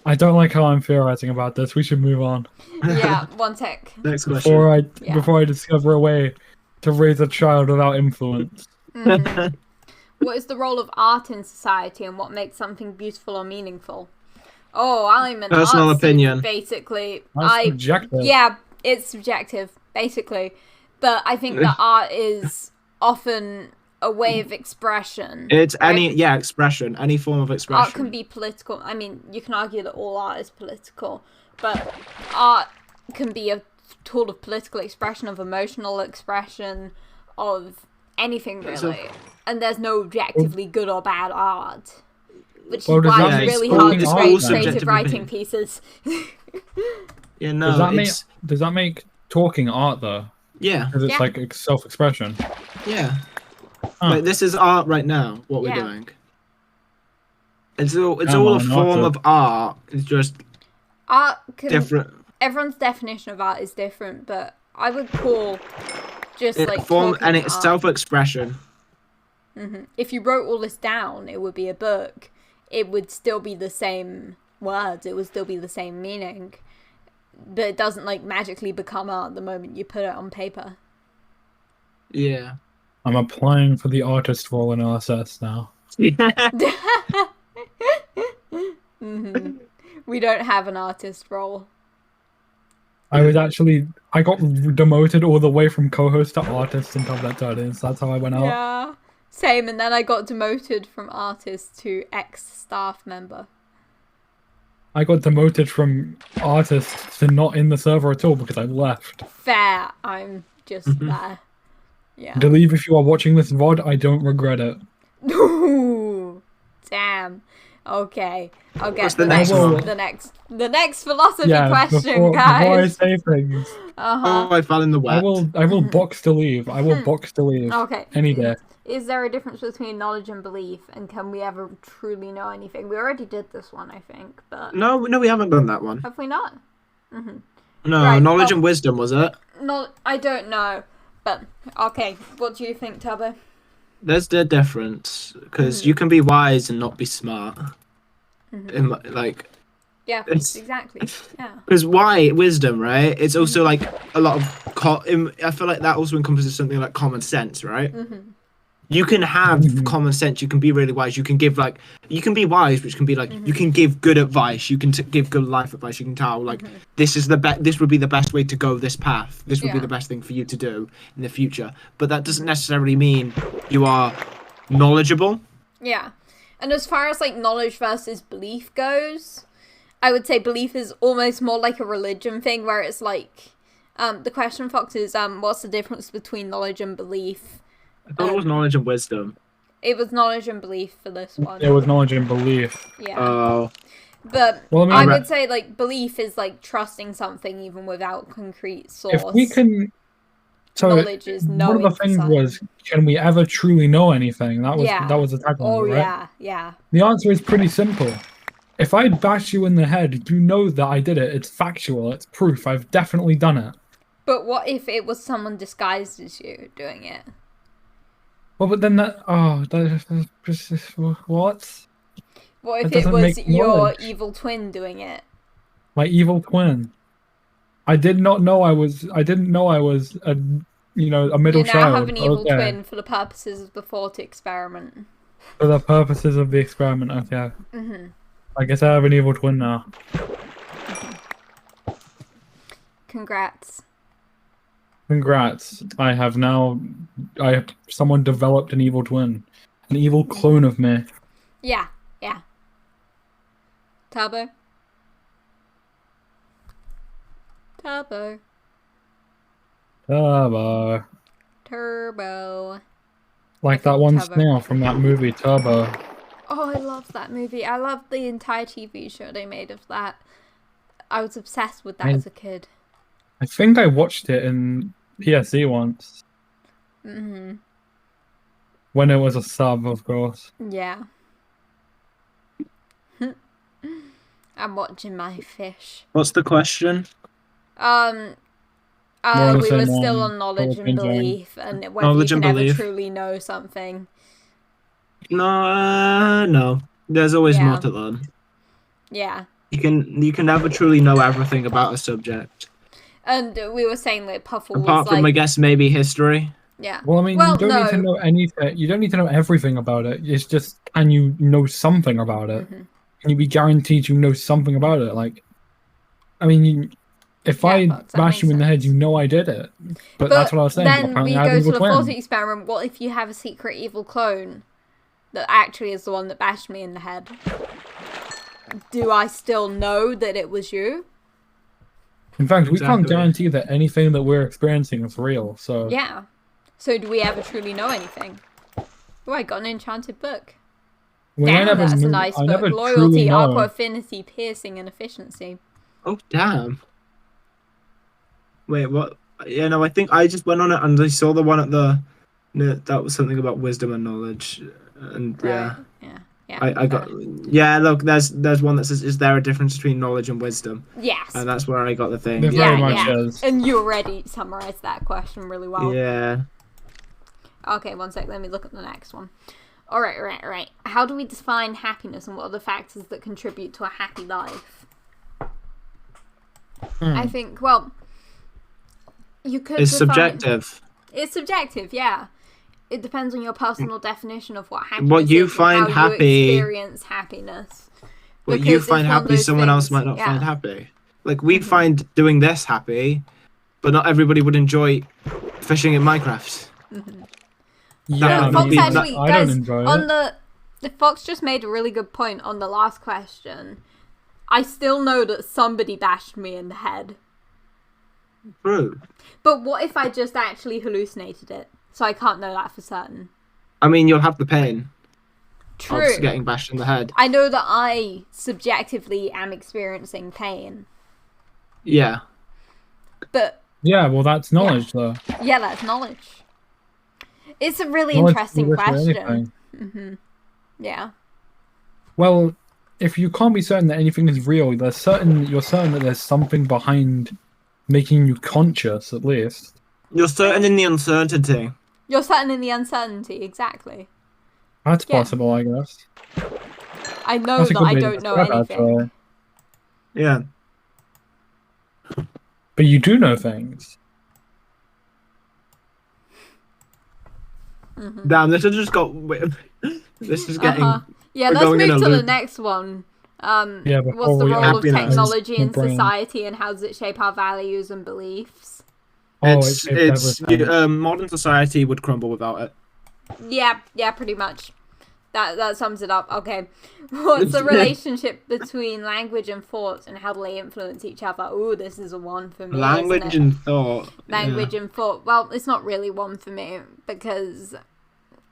C: I don't like how I'm theorizing about this. We should move on.
A: Yeah, one sec.
B: Next question.
C: Before I discover a way to raise a child without influence.
A: What is the role of art in society, and what makes something beautiful or meaningful? Oh, I'm an
B: personal opinion.
A: Basically,
C: That's subjective.
A: Yeah, it's subjective, basically. But I think that art is often a way of expression.
B: It's expression, any form of expression.
A: Art can be political. I mean, you can argue that all art is political, but art can be a tool of political expression, of emotional expression, of anything really. And there's no objectively good or bad art, which is why it's really hard to grade creative writing pieces.
B: Yeah, no.
C: Does that make talking art though?
B: Yeah,
C: because it's like self-expression.
B: Yeah. Like, this is art right now. What we're doing. It's all a form of art. It's just
A: art
B: different.
A: Everyone's definition of art is different, but I would call just like
B: form, and it's self-expression.
A: If you wrote all this down, it would be a book. It would still be the same words. It would still be the same meaning, but it doesn't like magically become art the moment you put it on paper.
B: Yeah.
C: I'm applying for the artist role in LSS now.
A: We don't have an artist role.
C: I got demoted all the way from co-host to artist in Tablet Tardins. That's how I went out.
A: Yeah, same. And then I got demoted from artist to ex-staff member.
C: I got demoted from artist to not in the server at all because I left.
A: Fair. I'm just there. Yeah.
C: To leave if you are watching this VOD, I don't regret it.
A: Ooh, damn. Okay, I'll get the next philosophy question, guys.
C: Before I say things.
B: Oh, I fell in the wet.
C: I will box to leave. I will box to leave.
A: Okay.
C: Any day.
A: Is there a difference between knowledge and belief, and can we ever truly know anything? We already did this one, I think, but
B: no, we haven't done that one.
A: Have we not?
B: No, right, knowledge and wisdom, was it?
A: No, I don't know. But okay, what do you think, Tubbo?
B: There's the difference because you can be wise and not be smart.
A: Yeah, exactly. Yeah.
B: Because why wisdom, right? It's also like a lot of. I feel like that also encompasses something like common sense, right?
A: Mm-hmm.
B: You can have common sense. You can be really wise. You can give you can be wise, which can be like you can give good advice. You can give good life advice. You can tell like this is the best. This would be the best way to go this path. This would be the best thing for you to do in the future. But that doesn't necessarily mean you are knowledgeable.
A: Yeah, and as far as like knowledge versus belief goes, I would say belief is almost more like a religion thing, where it's like, the question, Fox, is what's the difference between knowledge and belief?
B: I thought it was knowledge and wisdom.
A: It was knowledge and belief for this one.
C: It was knowledge and belief.
A: Yeah.
B: Oh.
A: But
C: well,
A: I would say like belief is like trusting something even without concrete source.
C: If we can, so
A: knowledge is knowing.
C: One of the things was, can we ever truly know anything? That was the tagline, right?
A: Yeah.
C: The answer is pretty simple. If I bash you in the head, you know that I did it. It's factual. It's proof. I've definitely done it.
A: But what if it was someone disguised as you doing it?
C: Well, but then what?
A: What if it was your evil twin doing it?
C: My evil twin. I didn't know I was a middle child.
A: You now have an evil twin for the purposes of the thought experiment.
C: For the purposes of the experiment, okay. I guess I have an evil twin now.
A: Congrats.
C: I have someone developed an evil twin. An evil clone of me.
A: Yeah. Turbo.
C: Like that one snail from that movie, Turbo.
A: Oh, I love that movie. I love the entire TV show they made of that. I was obsessed with that as a kid.
C: I think I watched it in PSE once. When it was a sub, of course.
A: Yeah. I'm watching my fish.
B: What's the question?
A: We were still on knowledge and belief, and whether you can ever truly know something.
B: No. There's always more to learn.
A: Yeah.
B: You can never truly know everything about a subject.
A: And we were saying that Puffle was
B: apart from, I guess, maybe history.
A: Yeah.
C: Well, I mean, you don't need to know anything. You don't need to know everything about it. It's just, can you know something about it? Can you be guaranteed you know something about it? Like, I mean, if I bash you in the head, you know I did it. But that's what I was saying.
A: Then we go to the thought experiment. What if you have a secret evil clone that actually is the one that bashed me in the head? Do I still know that it was you?
C: In fact, we can't guarantee that anything that we're experiencing is real. So
A: yeah. So do we ever truly know anything? Oh, I got an enchanted book. Damn, that's a nice book. Loyalty, aqua affinity, piercing, and efficiency.
B: Oh, damn. Wait, what? Yeah, no, I think I just went on it and I saw the one at the... No, that was something about wisdom and knowledge. And
A: yeah.
B: I got... Yeah, look, there's one that says, is there a difference between knowledge and wisdom?
A: Yes.
B: And that's where I got the thing.
C: There very much is.
A: And you already summarized that question really well.
B: Yeah.
A: Okay, one sec. Let me look at the next one. All right. How do we define happiness, and what are the factors that contribute to a happy life? I think, well, you could
B: It's subjective.
A: It's subjective, yeah. It depends on your personal definition of what happiness
B: what you
A: is
B: find
A: and how
B: happy.
A: You experience happiness.
B: What you find happy, someone else might not find happy. Like, we find doing this happy, but not everybody would enjoy fishing in Minecraft.
C: Yeah,
A: Fox actually,
C: I
A: guys,
C: don't enjoy
A: on
C: it.
A: the Fox just made a really good point on the last question. I still know that somebody bashed me in the head.
B: True.
A: But what if I just actually hallucinated it? So I can't know that for certain.
B: I mean, you'll have the pain.
A: True.
B: Of getting bashed in the head.
A: I know that I subjectively am experiencing pain.
B: Yeah.
A: But...
C: Yeah, well, that's knowledge, though.
A: Yeah, that's knowledge. It's a really interesting question. Yeah.
C: Well, if you can't be certain that anything is real, you're certain that there's something behind making you conscious, at least.
B: You're certain in the uncertainty.
A: You're certain in the uncertainty, exactly.
C: That's possible, I guess.
A: I know that I don't know anything.
B: Yeah.
C: But you do know things.
B: Damn, this has just got. This is getting.
A: Yeah,
B: We're
A: let's
B: going in
A: move
B: a
A: to the
B: loop.
A: next one.
C: Yeah,
A: What's
C: before
A: the
C: we
A: role of
B: Happiness.
A: technology
C: my
A: in
C: brain.
A: society, and how does it shape our values and beliefs?
C: Oh,
B: It's
C: it's everything.
B: modern society would crumble without it.
A: Yeah, pretty much. That sums it up. Okay, what's the relationship between language and thought, and how do they influence each other? Ooh, this is a one for me.
B: Language
A: isn't it?
B: and thought.
A: Language
B: Yeah.
A: and thought. Well, it's not really one for me because,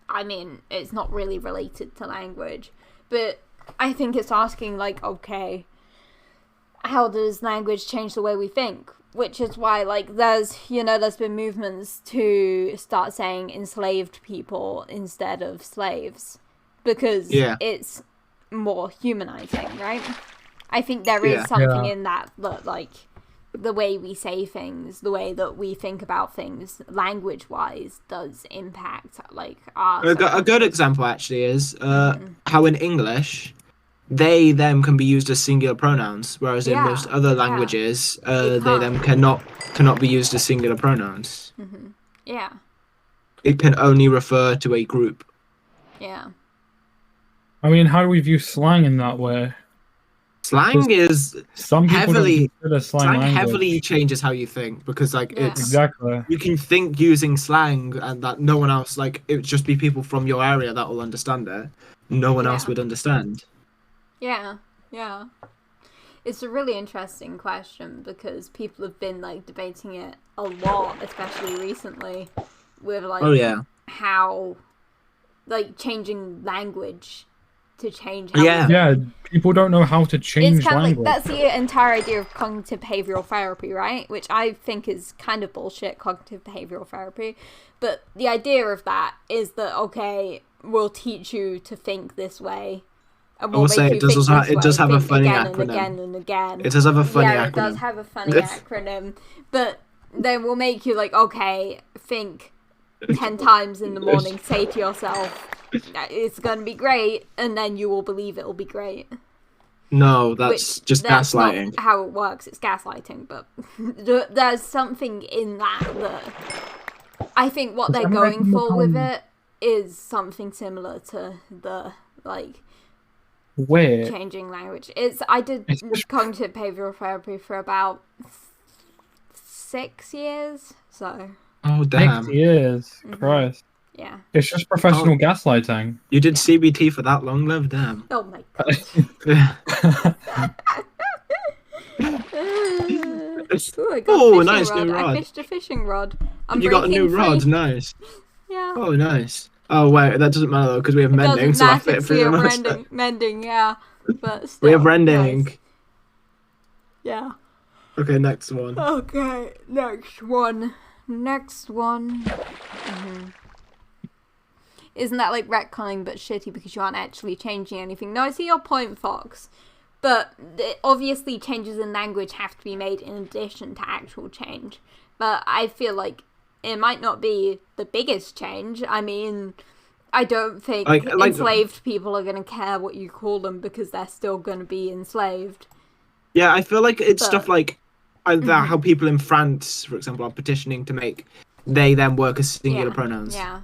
A: I mean, it's not really related to language, but I think it's asking like, okay, how does language change the way we think? Which is why, like, there's been movements to start saying enslaved people instead of slaves because
B: Yeah.
A: it's more humanizing, right? I think there is
B: Yeah.
A: something
C: Yeah.
A: in that, like, the way we say things, the way that we think about things, language-wise, does impact, like, our...
B: A good example actually is how in English they them can be used as singular pronouns, whereas in most
A: Yeah,
B: other
A: yeah.
B: languages
A: They
B: they them cannot be used as singular pronouns.
A: Yeah,
B: It can only refer to a group.
A: yeah.
C: I mean, how do we view slang in that way?
B: Slang is
C: Some people
B: heavily
C: don't consider
B: slang
C: language.
B: heavily changes how you think because like
A: Yeah.
B: it's
C: Exactly.
B: you can think using slang and that no one else like it would just be people from your area that will understand it. No one else
A: Yeah.
B: would understand.
A: Yeah. It's a really interesting question because people have been like debating it a lot, especially recently, with like
B: Oh yeah.
A: how like changing language to change how
B: Yeah.
A: we
C: Yeah,
A: think.
C: people don't know how to change
A: It's kind of like
C: language.
A: that's the entire idea of cognitive behavioral therapy, right? Which I think is kind of bullshit, cognitive behavioral therapy. But the idea of that is that okay, we'll teach you to think this way. And
B: I will say it does have a funny
A: again
B: acronym.
A: and again and again.
B: It does have a funny
A: Yeah,
B: acronym.
A: it does have a funny acronym. But then we'll make you like, okay, think 10 times in the morning, say to yourself, it's gonna be great, and then you will believe it'll be great.
B: No, that's just
A: That's
B: gaslighting.
A: not how it works. It's gaslighting, but there's something in that I think what they're going for with it is something similar to the like
C: Wait,
A: changing language. I did cognitive behavioral therapy for about 6 years, so
B: Oh damn!
C: 6 years. Christ.
A: yeah.
C: It's just professional gaslighting.
B: You did CBT for that long, love? Damn.
A: Oh my god. Ooh, I got
B: Oh,
A: a fishing
B: nice
A: rod.
B: new
A: I
B: rod.
A: fished a fishing rod.
B: You got a new
A: breaking
B: rod,
A: free.
B: nice.
A: Yeah.
B: Oh, nice. Oh wait, that doesn't matter though because we have mending,
A: Doesn't
B: so I
A: matter
B: fit
A: because
B: through
A: we
B: the
A: have
B: most.
A: mending, yeah. But still,
B: We have rending.
A: nice. Yeah.
B: Okay, next one.
A: Okay, next one. Isn't that like retconning but shitty because you aren't actually changing anything? No, I see your point, Fox. But obviously changes in language have to be made in addition to actual change. But I feel like it might not be the biggest change. I mean, I don't think enslaved people are going to care what you call them because they're still going to be enslaved.
B: Yeah, I feel like it's stuff like how people in France, for example, are petitioning to make they them work as singular pronouns.
A: Yeah.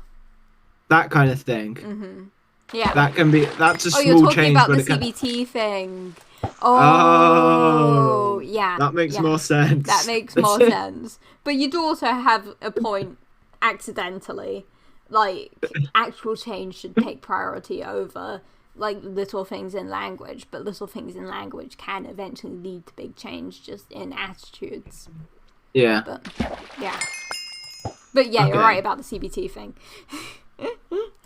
B: That kind of thing.
A: Yeah.
B: That's a small change.
A: You're talking about
B: but
A: the
B: it
A: CBT thing.
B: Oh,
A: yeah.
B: That makes more sense.
A: That makes more sense. But you do also have a point accidentally. Like, actual change should take priority over, like, little things in language. But little things in language can eventually lead to big change just in attitudes.
B: Yeah.
A: But, yeah. But yeah, you're right about the CBT thing.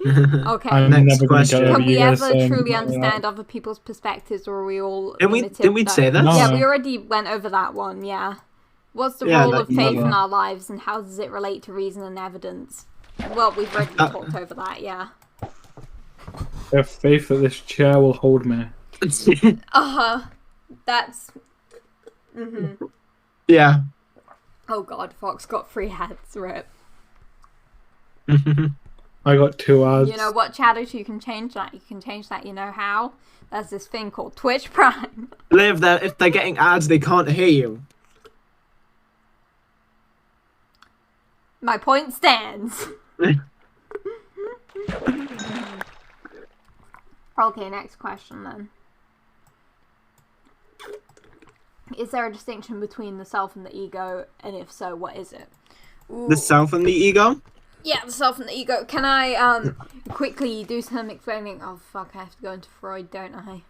A: Okay.
C: I'm
B: Next
C: never gonna
B: question.
C: get over
A: Can we
C: you guys
A: ever
C: saying
A: truly
C: that.
A: understand other people's perspectives, or are we all
B: Didn't
A: limited?
B: we say this?
C: No.
A: Yeah, we already went over that one, yeah. What's the
B: Yeah,
A: role
B: that
A: of
B: you
A: faith
B: never-
A: in our lives, and how does it relate to reason and evidence? Well, we've already talked over that, yeah.
C: I have faith that this chair will hold me.
A: That's...
B: Yeah.
A: Oh god, Fox got 3 heads, rip.
C: I got 2 ads.
A: You know what, Chadish? You can change that. You can change that. You know how? There's this thing called Twitch Prime.
B: Liv, if they're getting ads, they can't hear you.
A: My point stands. Okay, next question then. Is there a distinction between the self and the ego? And if so, what is it? Ooh.
B: The self and the ego?
A: Yeah, the self and the ego. Can I quickly do some explaining? Oh fuck, I have to go into Freud, don't I?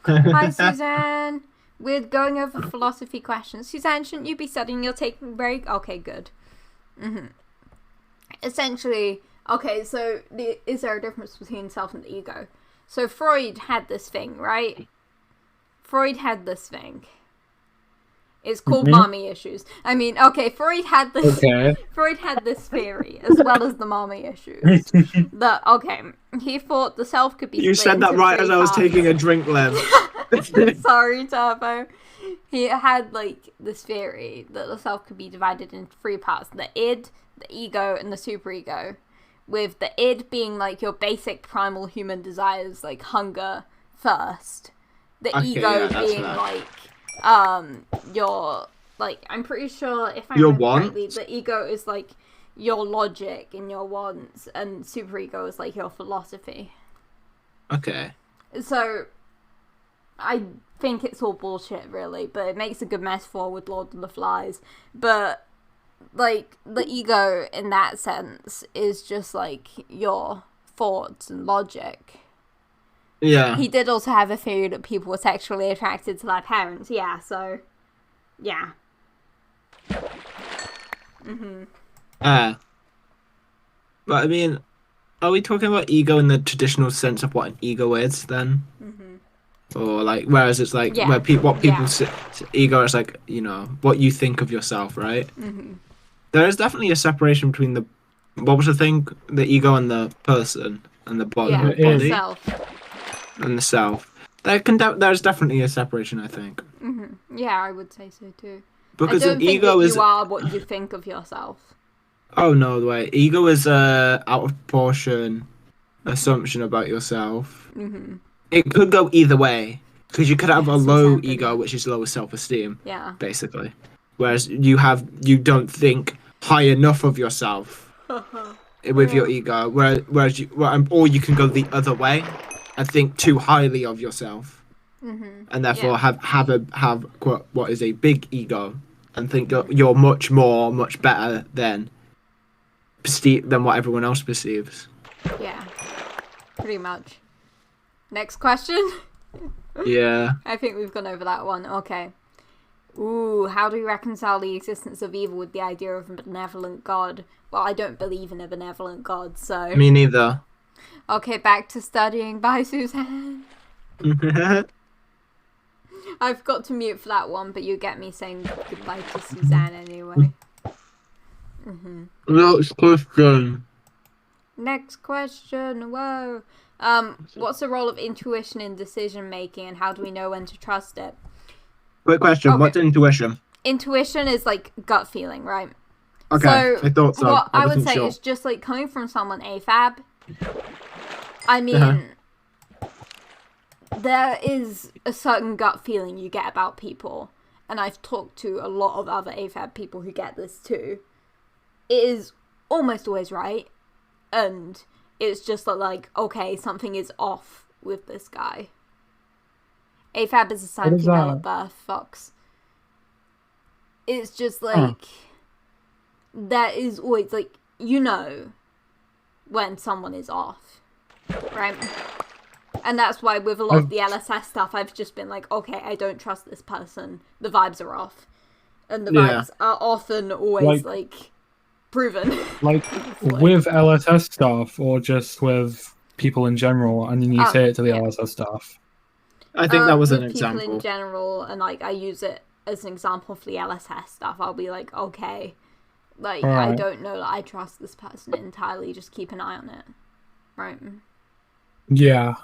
A: Hi Suzanne. We're going over philosophy questions. Suzanne, shouldn't you be studying? You're taking a break? Okay, good. Essentially, okay, so is there a difference between self and the ego? So Freud had this thing, right? Freud had this thing. It's called mommy issues. I mean, okay, Freud had this. Okay. Freud had this theory as well as the mommy issues. He thought the self could be.
B: You said that right as I was taking a drink, Lev.
A: Sorry, Turbo. He had this theory that the self could be divided into 3 parts: the id, the ego, and the superego. With the id being your basic primal human desires, like hunger first. The ego being your I'm pretty sure if I remember correctly, the ego is your logic and your wants, and superego is your philosophy.
B: Okay.
A: So I think it's all bullshit, really, but it makes a good metaphor with Lord of the Flies. But the ego in that sense is just your thoughts and logic.
B: Yeah.
A: He did also have a theory that people were sexually attracted to their parents. Yeah, so yeah.
B: But I mean, are we talking about ego in the traditional sense of what an ego is then? Or whereas it's where what people ego is what you think of yourself, right? There is definitely a separation between the what was the thing, the ego and the person and the body,
A: the self.
B: And the self. There's definitely a separation, I think.
A: Yeah, I would say so too.
B: Because
A: I don't
B: an
A: think
B: ego is
A: you are what you think of yourself.
B: Oh no, the way ego is a out of proportion assumption about yourself. It could go either way, because you could have a low ego, which is lower self-esteem. Yeah. Basically, whereas you don't think high enough of yourself with your ego, or you can go the other way and think too highly of yourself, and therefore have what is a big ego, and think you're much better than what everyone else perceives.
A: Yeah, pretty much. Next question.
B: Yeah.
A: I think we've gone over that one. Okay. Ooh, how do we reconcile the existence of evil with the idea of a benevolent God? Well, I don't believe in a benevolent God, so...
B: Me neither.
A: Okay, back to studying. Bye, Suzanne. I've got to mute for that one, but you get me saying goodbye to Suzanne anyway.
B: Next question.
A: Next question. Whoa. What's the role of intuition in decision making, and how do we know when to trust it?
B: Quick question. Okay. What's intuition?
A: Intuition is gut feeling, right?
B: Okay, so I thought so.
A: What I would say is just coming from someone AFAB. I mean, there is a certain gut feeling you get about people, and I've talked to a lot of other AFAB people who get this too. It is almost always right, and it's just okay, something is off with this guy. AFAB is assigned female at birth, Fox. It's just that is always when someone is off, right? And that's why with a lot of the LSS stuff, I've just been okay, I don't trust this person. The vibes are off, and the vibes are often always proven.
C: With LSS stuff, or just with people in general, and then you say it to the LSS stuff.
B: I think that was an example.
A: People in general, and I use it as an example for the LSS stuff. I'll be okay, right. I don't know that I trust this person entirely. Just keep an eye on it, right?
C: Yeah.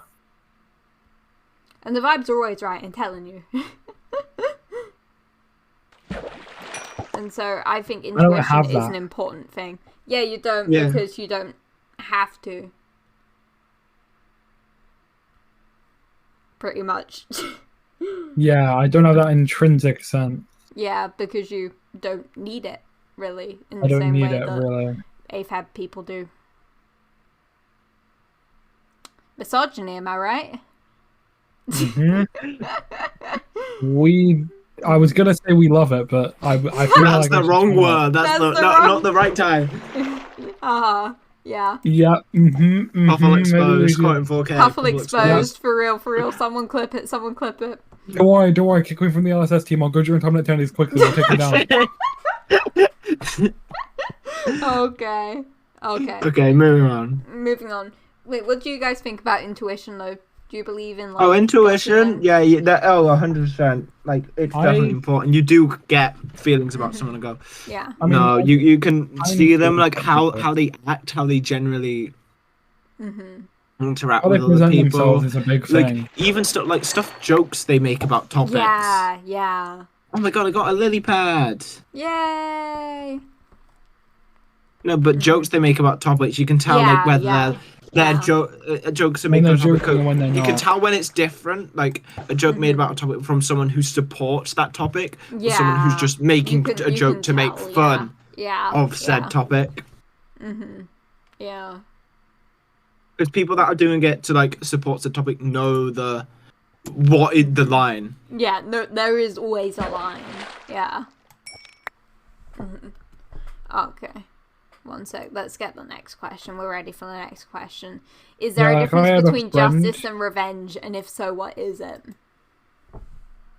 A: And the vibes are always right, I'm telling you. And so I think intuition is an important thing. Yeah, you don't because you don't have to. Pretty much.
C: Yeah, I don't have that intrinsic sense.
A: Yeah, because you don't need it, really, in
C: I
A: the
C: don't
A: same
C: need
A: way
C: it,
A: that
C: really.
A: AFAB people do. Misogyny, am I right?
C: Hmm. I was gonna say we love it, but I feel
B: That's
C: like
B: the
C: I should
B: wrong
C: try
B: word. That's
A: That's the
B: not
A: wrong-
B: the right time.
A: Yeah.
C: Yeah.
B: Puffle
C: Maybe we
B: exposed.
C: should.
B: Caught in 4K.
A: Puffle
B: Puffle
A: exposed, for real. Someone clip it.
C: Don't worry. Kick me from the LSS team. I'll go during time attendees quickly. We'll take them down.
A: Okay.
B: Okay, moving on.
A: Wait, what do you guys think about intuition, though? Do you believe in, like...
B: Oh, intuition?
A: documents?
B: Yeah, that, 100%. Like, it's definitely important. You do get feelings about someone and go,
A: Yeah.
C: I mean,
B: no, you can see them,
C: feel
B: like, how
C: people.
B: they act, how they generally interact
C: How they
B: with other
C: present
B: people.
C: themselves is a big
B: Like,
C: thing.
B: even stuff jokes they make about topics.
A: Yeah.
B: Oh my god, I got a lily pad.
A: Yay!
B: No, but jokes they make about topics, you can tell, like, whether they're jokes are
C: When
B: made
C: they're
B: about a topic.
C: joking and when they're
B: You can
C: not.
B: tell when it's different, like a joke made about a topic from someone who supports that topic, or someone who's just making a joke to make fun of said topic.
A: Yeah.
B: Because people that are doing it to like support the topic know what is the line.
A: Yeah, there is always a line. Yeah. Okay. One sec. Let's get the next question. We're ready for the next question. Is there a difference between justice and revenge? And if so, what is it?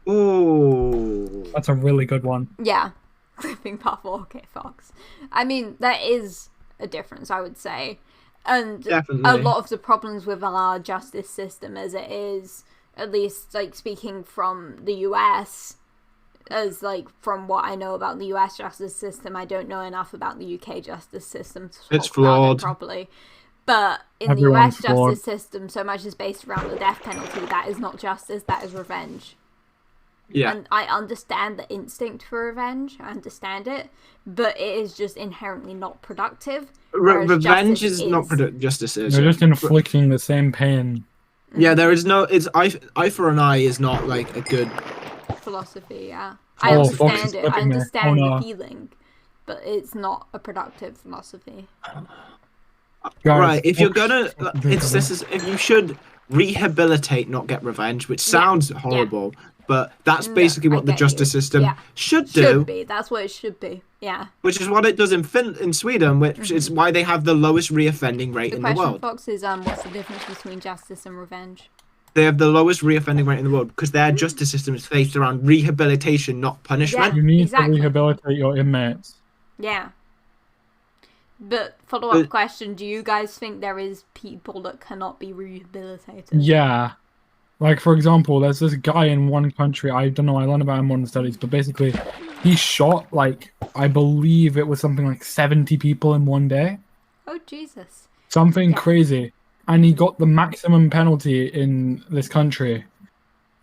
B: Ooh.
C: That's a really good one.
A: Yeah. Clipping Puffle. Okay, Fox. I mean, there is a difference, I would say. And
B: Definitely.
A: a lot of the problems with our justice system as it is, at least, like, speaking from the US, as, like, from what I know about the US justice system, I don't know enough about the UK justice system to
B: It's
A: talk about
B: flawed.
A: it properly. But in
C: Everyone's
A: the US
C: flawed.
A: justice system, so much is based around the death penalty. That is not justice, that is revenge.
B: Yeah.
A: And I understand the instinct for revenge, I understand it, but it is just inherently not productive. whereas
B: Revenge
A: justice
B: is not justice is.
C: They're just inflicting the same pain.
B: Yeah, there is no. It's eye for an eye is not like a good.
A: Philosophy, yeah. I
C: Oh, Fox is
A: understand it. I
C: flipping me.
A: understand
C: Oh,
A: the
C: no.
A: feeling, but it's not a productive philosophy.
C: Guys,
B: Right, if you're
C: Fox is
B: gonna,
C: fucking
B: if you should rehabilitate, not get revenge, which sounds horrible, but that's
A: No,
B: basically
A: I
B: what the
A: get
B: justice
A: you.
B: system
A: Yeah.
B: should do.
A: Should be. That's what it should be. Yeah.
B: Which is what it does in Sweden, which is why they have the lowest reoffending rate
A: The
B: in the
A: question,
B: world.
A: Fox, is what's the difference between justice and revenge?
B: They have the lowest reoffending rate in the world because their justice system is based around rehabilitation, not punishment.
C: You need
A: Exactly.
C: to rehabilitate your inmates.
A: Yeah. But follow-up question, do you guys think there is people that cannot be rehabilitated?
C: Yeah. Like, for example, there's this guy in one country, I don't know, I learned about him in modern studies, but basically, he shot, like, I believe it was something like 70 people in one day.
A: Oh, Jesus.
C: Something crazy. And he got the maximum penalty in this country.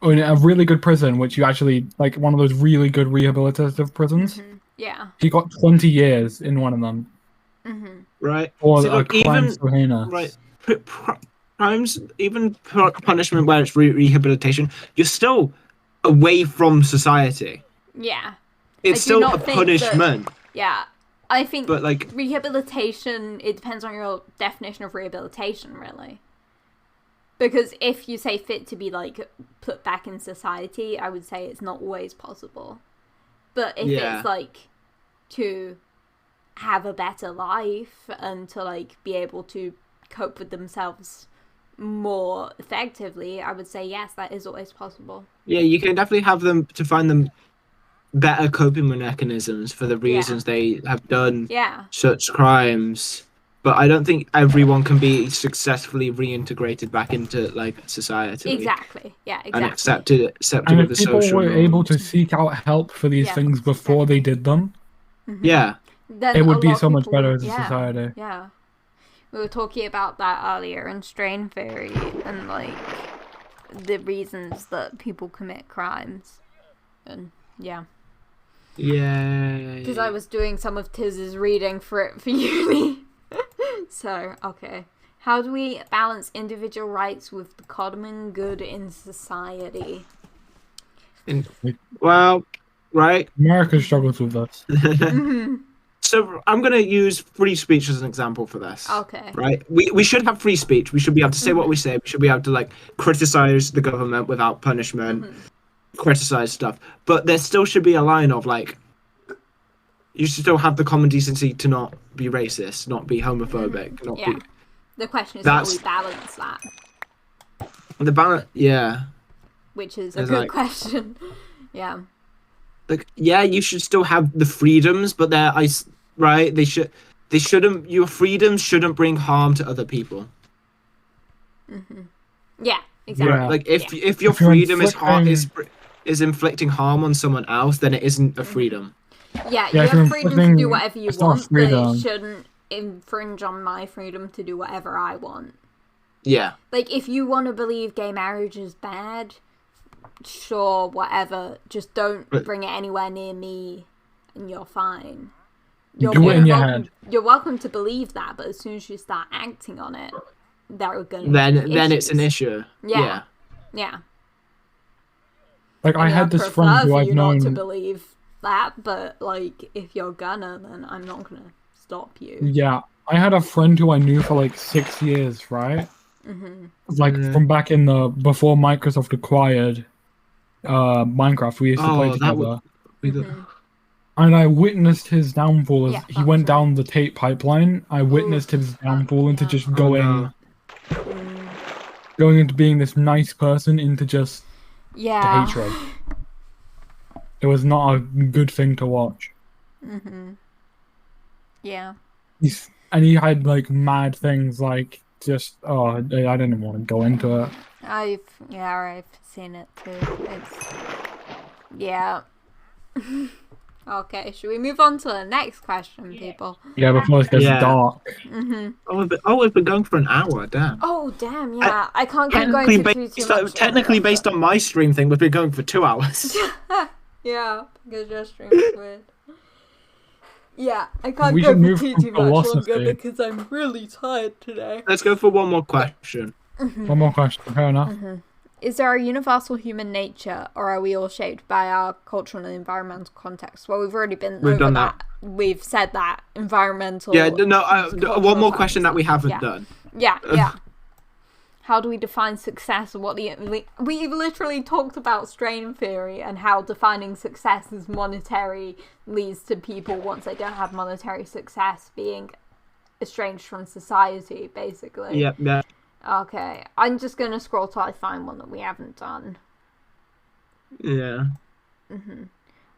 C: In a really good prison, which you actually, like, one of those really good rehabilitative prisons.
A: Yeah.
C: He got 20 years in one of them.
B: Right.
C: Or
B: See,
C: a
B: look,
C: crime so heinous.
B: right. Crimes, even punishment where it's rehabilitation, you're still away from society.
A: Yeah.
B: It's
A: I do
B: still
A: not
B: a
A: think
B: punishment.
A: Yeah. I think
B: But, like,
A: rehabilitation, it depends on your definition of rehabilitation, really. Because if you say fit to be, like, put back in society, I would say it's not always possible. But if
B: Yeah.
A: it's, like, to have a better life and to, like, be able to cope with themselves more effectively, I would say yes, that is always possible.
B: Yeah, you can definitely have them to find them better coping mechanisms for the reasons they have done such crimes. But I don't think everyone can be successfully reintegrated back into like society.
A: Exactly. Yeah, exactly.
B: And accepted
C: And
B: with
C: if
B: the
C: people
B: social
C: were
B: norms.
C: able to seek out help for these things before they did them,
B: Yeah.
A: Then
C: it would
A: a
C: be
A: lot of
C: so much
A: people
C: better
A: would-
C: as a society.
A: Yeah. We were talking about that earlier in strain theory and, like, the reasons that people commit crimes. And, yeah.
B: Yeah.
A: Because I was doing some of Tiz's reading for uni. So, okay. How do we balance individual rights with the common good in society?
B: Well, right.
C: America struggles with this.
B: So I'm going to use free speech as an example for this.
A: Okay.
B: Right? We should have free speech. We should be able to say what we say. We should be able to like criticize the government without punishment, criticize stuff. But there still should be a line of like, you should still have the common decency to not be racist, not be homophobic, not be.
A: The question is how we balance that.
B: The balance, yeah.
A: Which is a good question. Yeah.
B: Like, yeah, you should still have the freedoms, but right? They shouldn't. Your freedoms shouldn't bring harm to other people.
A: Yeah, exactly.
C: Yeah.
B: Like if your freedom is inflicting harm on someone else, then it isn't a freedom.
A: Yeah, you have freedom to do whatever you want, but it shouldn't infringe on my freedom to do whatever I want.
B: Yeah.
A: Like, if you want to believe gay marriage is bad, sure, whatever. Just don't bring it anywhere near me, and you're fine.
C: Do it in your head.
A: You're welcome to believe that, but as soon as you start acting on it, there are going to be
B: then it's an issue.
A: Yeah.
C: Like, I had this friend who I've known.
A: Not to believe that, but like, if you're gonna, then I'm not gonna stop you.
C: Yeah, I had a friend who I knew for like 6 years, right? Like from back in before Microsoft acquired Minecraft, we used to play together. And I witnessed his downfall as he went down the tape pipeline. I witnessed his downfall into just going into being this nice person into just the hatred. It was not a good thing to watch.
A: Yeah.
C: And he had like mad things like just I didn't want to go into it.
A: I've seen it too. Okay, should we move on to the next question, people?
C: Yeah, before it gets dark.
B: We've been going for an hour, damn.
A: Oh, damn, yeah. I can't keep going for too much.
B: Technically, based on my stream thing, we've been going for 2 hours.
A: Yeah, because your stream is weird. Yeah, I can't go for too much longer because I'm really tired today.
B: Let's go for one more question.
C: One more question, fair enough.
A: Is there a universal human nature, or are we all shaped by our cultural and environmental context? Well, we've already done that. We've said that. Environmental...
B: Yeah, one more question that we haven't done.
A: Yeah. How do we define success? We've literally talked about strain theory and how defining success as monetary leads to people, once they don't have monetary success, being estranged from society, basically.
B: Yeah.
A: Okay, I'm just going to scroll till I find one that we haven't done.
B: Yeah.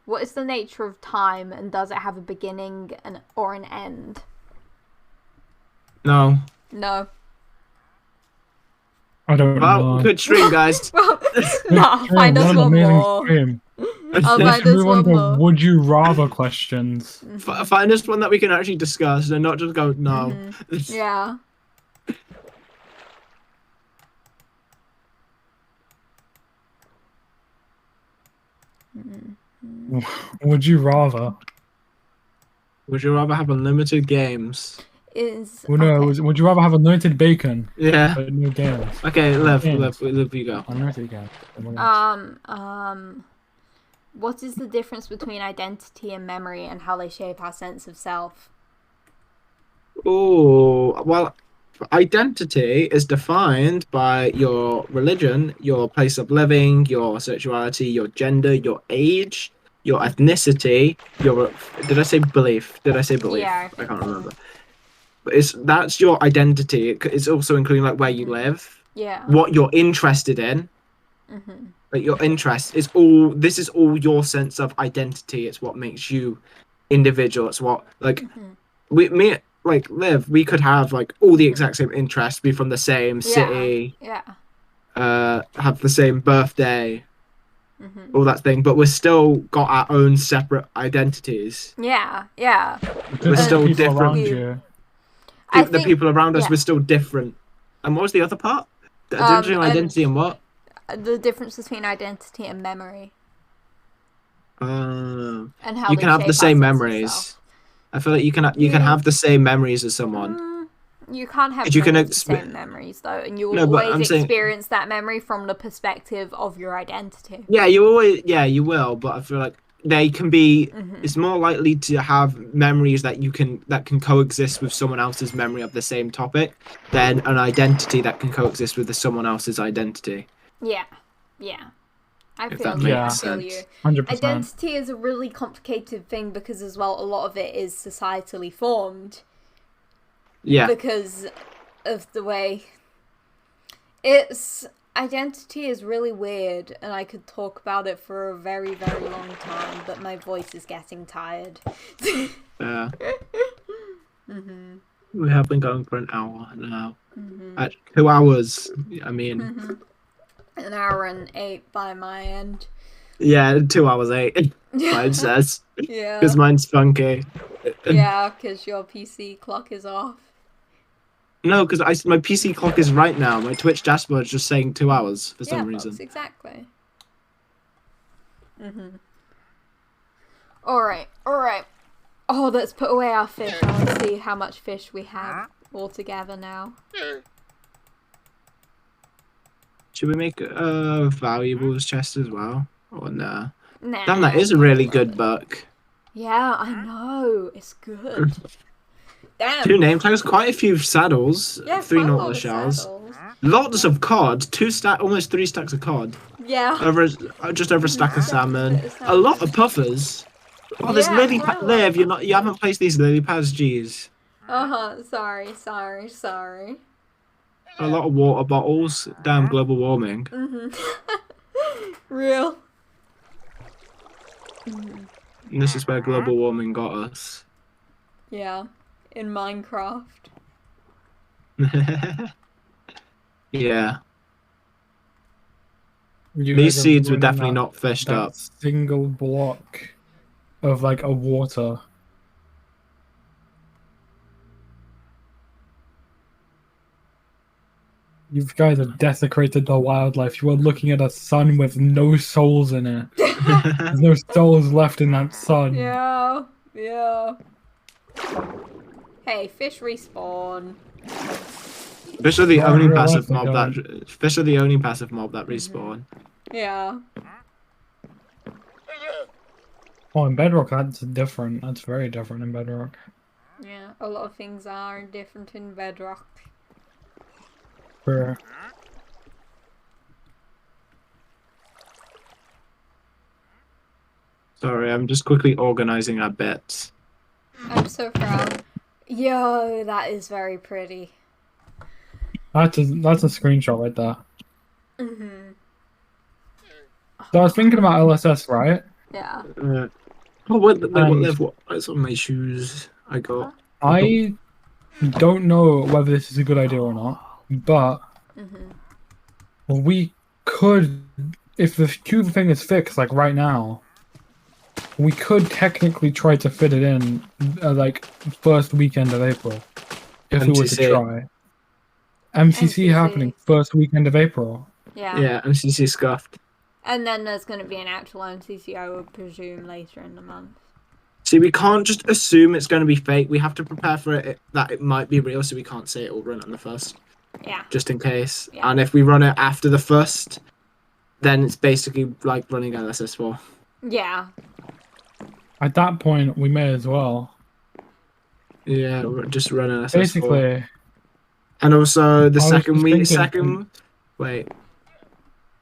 A: What is the nature of time, and does it have a beginning or an end?
B: No.
C: I don't know.
B: Well, good stream, guys.
A: I'll find us one more. I'll find us one more.
C: Would you rather questions?
B: Find us one that we can actually discuss and not just go, no.
A: Yeah.
C: Would you rather?
B: Would you rather have unlimited games?
C: Would you rather have unlimited bacon?
B: Yeah.
C: But no games.
B: Okay, Liv, you go.
C: Unlimited games.
A: What is the difference between identity and memory, and how they shape our sense of self?
B: Oh, well, identity is defined by your religion, your place of living, your sexuality, your gender, your age, your ethnicity, did I say belief?
A: Yeah.
B: I can't remember. But that's your identity. It's also including like where you live.
A: Yeah.
B: What you're interested in. Like your interest is all. This is all your sense of identity. It's what makes you individual. It's what like Liv. We could have like all the exact same interests, be from the same city.
A: Yeah.
B: Have the same birthday. All that thing, but we're still got our own separate identities.
A: Yeah.
B: We're still different. The people around us, we're still different. And what was the other part? The difference between identity and what?
A: The difference between identity and memory.
B: And
A: how
B: you can have the same memories. I feel like you can have the same memories as someone.
A: You can't have
B: You can
A: the same memories though, and you will always experience that memory from the perspective of your identity.
B: Yeah, you will, but I feel like they can be. It's more likely to have memories that can coexist with someone else's memory of the same topic than an identity that can coexist with someone else's identity.
A: Yeah. I feel you.
C: 100%.
A: Identity is a really complicated thing because as well a lot of it is societally formed.
B: Yeah.
A: Because of the way identity is really weird, and I could talk about it for a very, very long time, but my voice is getting tired.
B: Yeah. We have been going for an hour now. At 2 hours, I mean.
A: An hour and 8 by my end.
B: Yeah, 2 hours 8. Mine says.
A: Yeah.
B: Because mine's funky.
A: Yeah, because your PC clock is off.
B: No, because my PC clock is right now. My Twitch dashboard is just saying 2 hours for some reason.
A: Folks, exactly. Alright. Oh, let's put away our fish. I want to see how much fish we have all together now.
B: Should we make a valuables chest as well? Or nah?
A: Nah.
B: Damn, that is a really good book.
A: Yeah, I know. It's good. Damn.
B: 2 name tags, quite a few saddles,
A: Yeah,
B: 3 nautilus shells, lots of cod, almost 3 stacks of cod.
A: Yeah.
B: Just over a stack of salmon, a lot of puffers. Oh, there's lily pad. Liv, you haven't placed these lily pads, jeez.
A: Sorry.
B: A lot of water bottles. Damn, global warming.
A: Real.
B: And this is where global warming got us.
A: Yeah. In Minecraft.
B: Yeah. These seeds were definitely not fished up.
C: Single block of like a water. You guys have desecrated the wildlife. You are looking at a sun with no souls in it. There's no souls left in that sun.
A: Yeah. Hey, fish respawn.
B: Fish are the only passive mob that respawn.
A: Yeah.
C: Oh, in Bedrock, that's different. That's very different in Bedrock.
A: Yeah, a lot of things are different in Bedrock.
C: Sure.
B: Sorry, I'm just quickly organizing our bits.
A: I'm so proud. Yo, that is very pretty.
C: That's a screenshot right there. So I was thinking about LSS, right?
A: Yeah.
B: What's on my shoes I got?
C: I don't know whether this is a good idea or not, but we could, if the cube thing is fixed, like right now, we could technically try to fit it in, like, first weekend of April, if we were to try. MCC happening first weekend of April.
A: Yeah,
B: MCC scuffed.
A: And then there's going to be an actual MCC, I would presume, later in the month.
B: See, we can't just assume it's going to be fake. We have to prepare for it that it might be real, so we can't say it will run on the 1st.
A: Yeah.
B: Just in case.
A: Yeah.
B: And if we run it after the 1st, then it's basically like running LSS4.
A: Yeah.
B: At
C: that point, we may as well.
B: Yeah, just run LSS4.
C: Basically.
B: And also the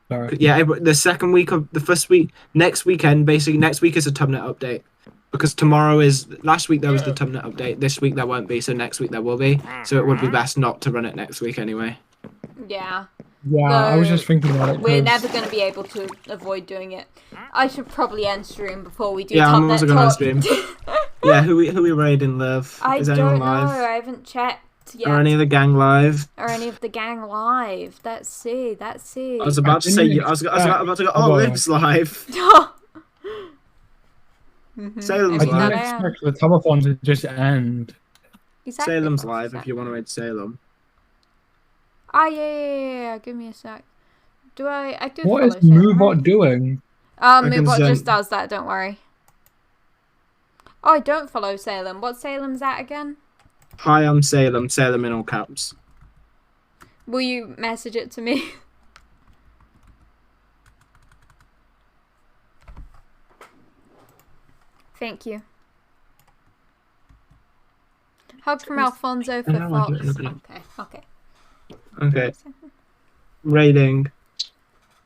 C: Sorry.
B: Yeah, the second week of the first week, next weekend, basically next week is a Tubnet update. Because tomorrow is, last week there was the Tubnet update, this week there won't be, so next week there will be. So it would be best not to run it next week anyway.
A: Yeah.
C: Yeah, I was just thinking about it.
A: We're never going to be able to avoid doing it. I should probably end stream before we do
B: Tubnet
A: talk.
B: I'm also going to end stream. Yeah, who we raiding, Liv? Is anyone live?
A: I haven't checked yet.
B: Or any of the gang live?
A: Let's see.
B: I was about to say, I was about to go, Liv's live. Salem's live.
C: I didn't expect the telephone to just end.
A: Exactly.
B: Salem's live if you want to raid Salem.
A: Ah, yeah. Give me a sec. I do.
C: What is Moobot doing?
A: Moobot just does that. Don't worry. Oh, I don't follow Salem. What Salem's at again?
B: Hi, I'm Salem. Salem in all caps.
A: Will you message it to me? Thank you. Hug from Alfonso for Fox. Okay.
B: Okay. Rating.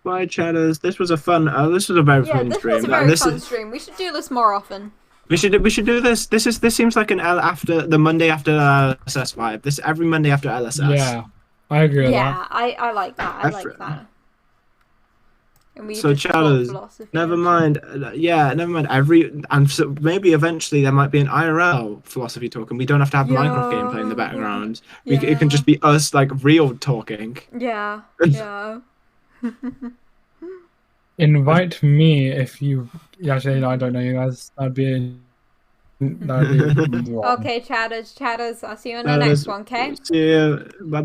B: Bye, chatters. This was a fun. This was a very fun stream.
A: Was a very fun stream. We should do this more often.
B: We should do this. This seems like an after the Monday after LSS vibe. This every Monday after LSS.
C: Yeah, I agree with that.
A: Yeah, I like that. I like that. And we
B: so chatters, never mind. Never mind. So maybe eventually there might be an IRL philosophy talk, and we don't have to have Minecraft gameplay in the background. It can just be us like real talking.
A: Yeah.
C: Invite me if you. Actually, I don't know you guys. That'd be
A: Okay, chatters. I'll see you in the next one. Okay.
B: See you. Bye.